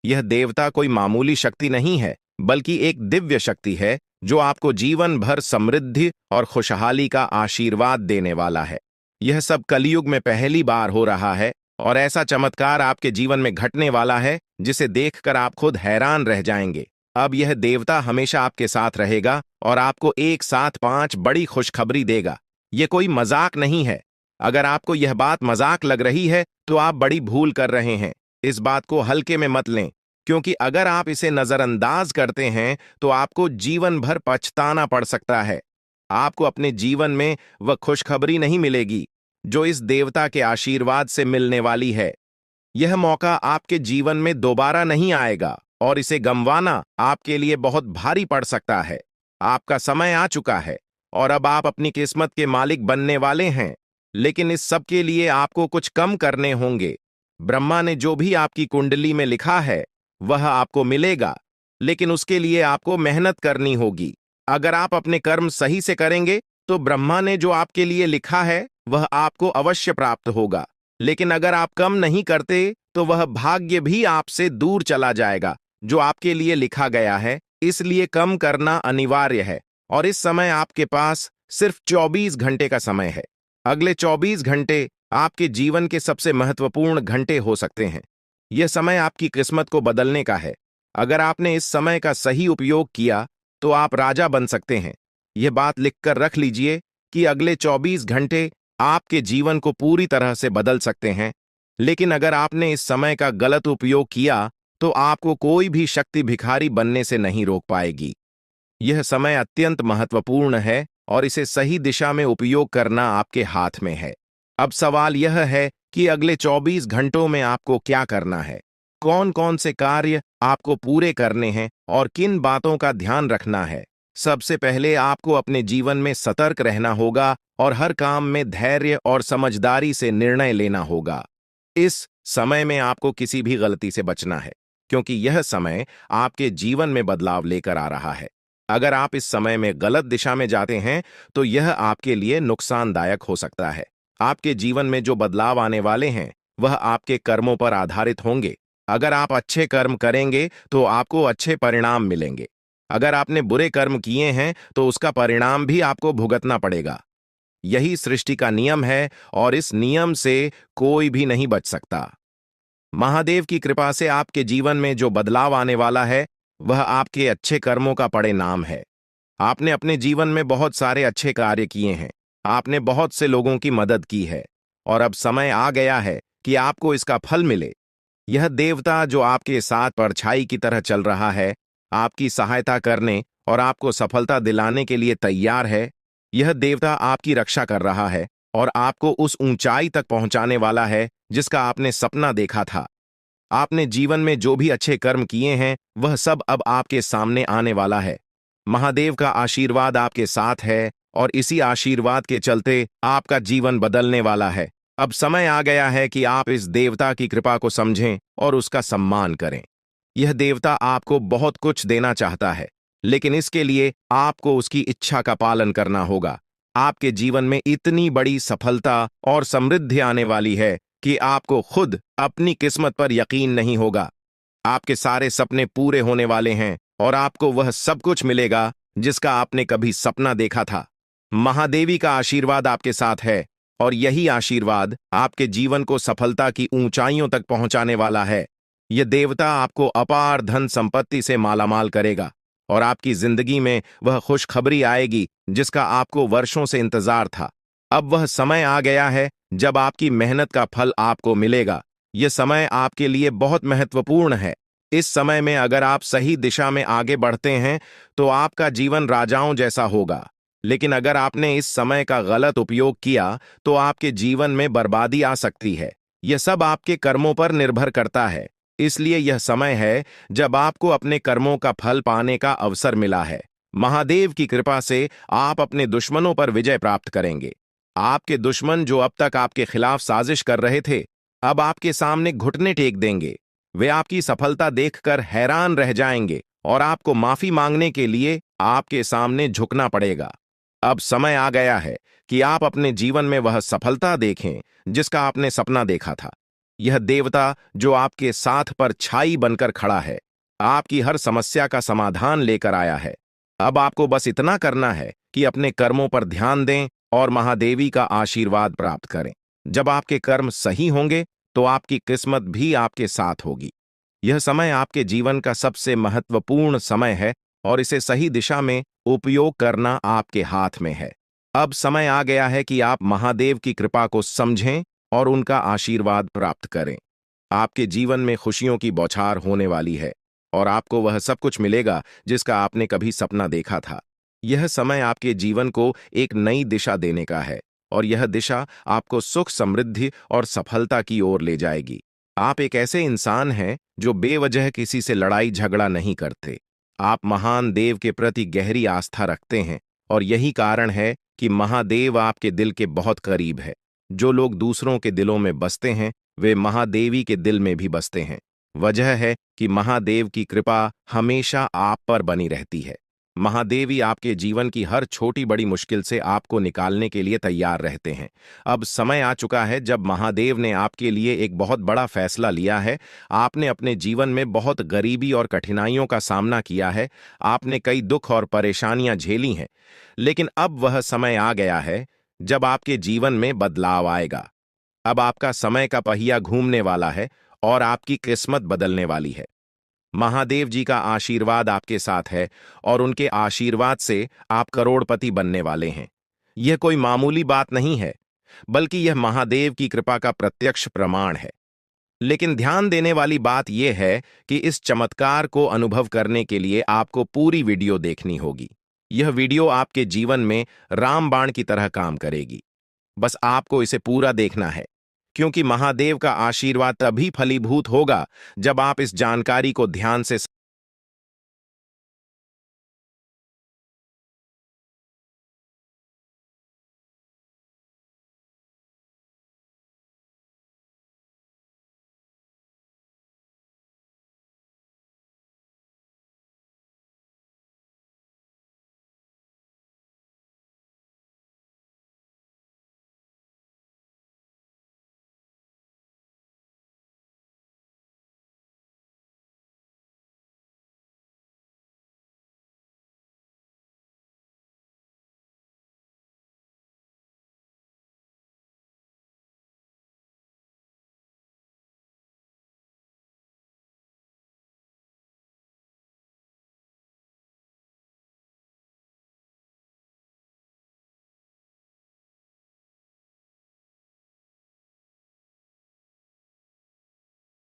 [SPEAKER 1] यह देवता कोई मामूली शक्ति नहीं है, बल्कि एक दिव्य शक्ति है जो आपको जीवन भर समृद्धि और खुशहाली का आशीर्वाद देने वाला है। यह सब कलयुग में पहली बार हो रहा है और ऐसा चमत्कार आपके जीवन में घटने वाला है जिसे देखकर आप खुद हैरान रह जाएंगे। अब यह देवता हमेशा आपके साथ रहेगा और आपको एक साथ 5 बड़ी खुशखबरी देगा। यह कोई मजाक नहीं है। अगर आपको यह बात मजाक लग रही है तो आप बड़ी भूल कर रहे हैं। इस बात को हल्के में मत लें, क्योंकि अगर आप इसे नजरअंदाज करते हैं तो आपको जीवन भर पछताना पड़ सकता है। आपको अपने जीवन में वह खुशखबरी नहीं मिलेगी जो इस देवता के आशीर्वाद से मिलने वाली है। यह मौका आपके जीवन में दोबारा नहीं आएगा और इसे गंवाना आपके लिए बहुत भारी पड़ सकता है। आपका समय आ चुका है और अब आप अपनी किस्मत के मालिक बनने वाले हैं, लेकिन इस सब के लिए आपको कुछ कम करने होंगे। ब्रह्मा ने जो भी आपकी कुंडली में लिखा है वह आपको मिलेगा, लेकिन उसके लिए आपको मेहनत करनी होगी। अगर आप अपने कर्म सही से करेंगे तो ब्रह्मा ने जो आपके लिए लिखा है वह आपको अवश्य प्राप्त होगा, लेकिन अगर आप कम नहीं करते तो वह भाग्य भी आपसे दूर चला जाएगा जो आपके लिए लिखा गया है। इसलिए कम करना अनिवार्य है और इस समय आपके पास सिर्फ 24 घंटे का समय है। अगले 24 घंटे आपके जीवन के सबसे महत्वपूर्ण घंटे हो सकते हैं। यह समय आपकी किस्मत को बदलने का है। अगर आपने इस समय का सही उपयोग किया तो आप राजा बन सकते हैं। यह बात लिखकर रख लीजिए कि अगले 24 घंटे आपके जीवन को पूरी तरह से बदल सकते हैं, लेकिन अगर आपने इस समय का गलत उपयोग किया तो आपको कोई भी शक्ति भिखारी बनने से नहीं रोक पाएगी। यह समय अत्यंत महत्वपूर्ण है और इसे सही दिशा में उपयोग करना आपके हाथ में है। अब सवाल यह है कि अगले 24 घंटों में आपको क्या करना है, कौन कौन से कार्य आपको पूरे करने हैं और किन बातों का ध्यान रखना है। सबसे पहले आपको अपने जीवन में सतर्क रहना होगा और हर काम में धैर्य और समझदारी से निर्णय लेना होगा। इस समय में आपको किसी भी गलती से बचना है, क्योंकि यह समय आपके जीवन में बदलाव लेकर आ रहा है। अगर आप इस समय में गलत दिशा में जाते हैं तो यह आपके लिए नुकसानदायक हो सकता है। आपके जीवन में जो बदलाव आने वाले हैं वह आपके कर्मों पर आधारित होंगे। अगर आप अच्छे कर्म करेंगे तो आपको अच्छे परिणाम मिलेंगे। अगर आपने बुरे कर्म किए हैं तो उसका परिणाम भी आपको भुगतना पड़ेगा। यही सृष्टि का नियम है और इस नियम से कोई भी नहीं बच सकता। महादेव की कृपा से आपके जीवन में जो बदलाव आने वाला है वह आपके अच्छे कर्मों का परिणाम है। आपने अपने जीवन में बहुत सारे अच्छे कार्य किए हैं, आपने बहुत से लोगों की मदद की है और अब समय आ गया है कि आपको इसका फल मिले। यह देवता जो आपके साथ परछाई की तरह चल रहा है, आपकी सहायता करने और आपको सफलता दिलाने के लिए तैयार है। यह देवता आपकी रक्षा कर रहा है और आपको उस ऊंचाई तक पहुंचाने वाला है जिसका आपने सपना देखा था। आपने जीवन में जो भी अच्छे कर्म किए हैं वह सब अब आपके सामने आने वाला है। महादेव का आशीर्वाद आपके साथ है और इसी आशीर्वाद के चलते आपका जीवन बदलने वाला है। अब समय आ गया है कि आप इस देवता की कृपा को समझें और उसका सम्मान करें। यह देवता आपको बहुत कुछ देना चाहता है, लेकिन इसके लिए आपको उसकी इच्छा का पालन करना होगा। आपके जीवन में इतनी बड़ी सफलता और समृद्धि आने वाली है कि आपको खुद अपनी किस्मत पर यकीन नहीं होगा। आपके सारे सपने पूरे होने वाले हैं और आपको वह सब कुछ मिलेगा जिसका आपने कभी सपना देखा था। महादेवी का आशीर्वाद आपके साथ है और यही आशीर्वाद आपके जीवन को सफलता की ऊंचाइयों तक पहुंचाने वाला है। यह देवता आपको अपार धन संपत्ति से मालामाल करेगा और आपकी जिंदगी में वह खुशखबरी आएगी जिसका आपको वर्षों से इंतजार था। अब वह समय आ गया है जब आपकी मेहनत का फल आपको मिलेगा। यह समय आपके लिए बहुत महत्वपूर्ण है। इस समय में अगर आप सही दिशा में आगे बढ़ते हैं तो आपका जीवन राजाओं जैसा होगा, लेकिन अगर आपने इस समय का गलत उपयोग किया तो आपके जीवन में बर्बादी आ सकती है। यह सब आपके कर्मों पर निर्भर करता है। इसलिए यह समय है जब आपको अपने कर्मों का फल पाने का अवसर मिला है। महादेव की कृपा से आप अपने दुश्मनों पर विजय प्राप्त करेंगे। आपके दुश्मन जो अब तक आपके खिलाफ साजिश कर रहे थे, अब आपके सामने घुटने टेक देंगे। वे आपकी सफलता देखकर हैरान रह जाएंगे और आपको माफी मांगने के लिए आपके सामने झुकना पड़ेगा। अब समय आ गया है कि आप अपने जीवन में वह सफलता देखें जिसका आपने सपना देखा था। यह देवता जो आपके साथ पर छाई बनकर खड़ा है, आपकी हर समस्या का समाधान लेकर आया है। अब आपको बस इतना करना है कि अपने कर्मों पर ध्यान दें और महादेवी का आशीर्वाद प्राप्त करें। जब आपके कर्म सही होंगे तो आपकी किस्मत भी आपके साथ होगी। यह समय आपके जीवन का सबसे महत्वपूर्ण समय है और इसे सही दिशा में उपयोग करना आपके हाथ में है। अब समय आ गया है कि आप महादेव की कृपा को समझें और उनका आशीर्वाद प्राप्त करें। आपके जीवन में खुशियों की बौछार होने वाली है और आपको वह सब कुछ मिलेगा जिसका आपने कभी सपना देखा था। यह समय आपके जीवन को एक नई दिशा देने का है और यह दिशा आपको सुख, समृद्धि और सफलता की ओर ले जाएगी। आप एक ऐसे इंसान हैं जो बेवजह किसी से लड़ाई झगड़ा नहीं करते। आप महान देव के प्रति गहरी आस्था रखते हैं और यही कारण है कि महादेव आपके दिल के बहुत करीब है। जो लोग दूसरों के दिलों में बसते हैं वे महादेवी के दिल में भी बसते हैं। वजह है कि महादेव की कृपा हमेशा आप पर बनी रहती है। महादेवी आपके जीवन की हर छोटी बड़ी मुश्किल से आपको निकालने के लिए तैयार रहते हैं। अब समय आ चुका है जब महादेव ने आपके लिए एक बहुत बड़ा फैसला लिया है। आपने अपने जीवन में बहुत गरीबी और कठिनाइयों का सामना किया है। आपने कई दुख और परेशानियां झेली हैं, लेकिन अब वह समय आ गया है जब आपके जीवन में बदलाव आएगा। अब आपका समय का पहिया घूमने वाला है और आपकी किस्मत बदलने वाली है। महादेव जी का आशीर्वाद आपके साथ है और उनके आशीर्वाद से आप करोड़पति बनने वाले हैं। यह कोई मामूली बात नहीं है, बल्कि यह महादेव की कृपा का प्रत्यक्ष प्रमाण है। लेकिन ध्यान देने वाली बात यह है कि इस चमत्कार को अनुभव करने के लिए आपको पूरी वीडियो देखनी होगी। यह वीडियो आपके जीवन में रामबाण की तरह काम करेगी। बस आपको इसे पूरा देखना है, क्योंकि महादेव का आशीर्वाद तभी फलीभूत होगा जब आप इस जानकारी को ध्यान से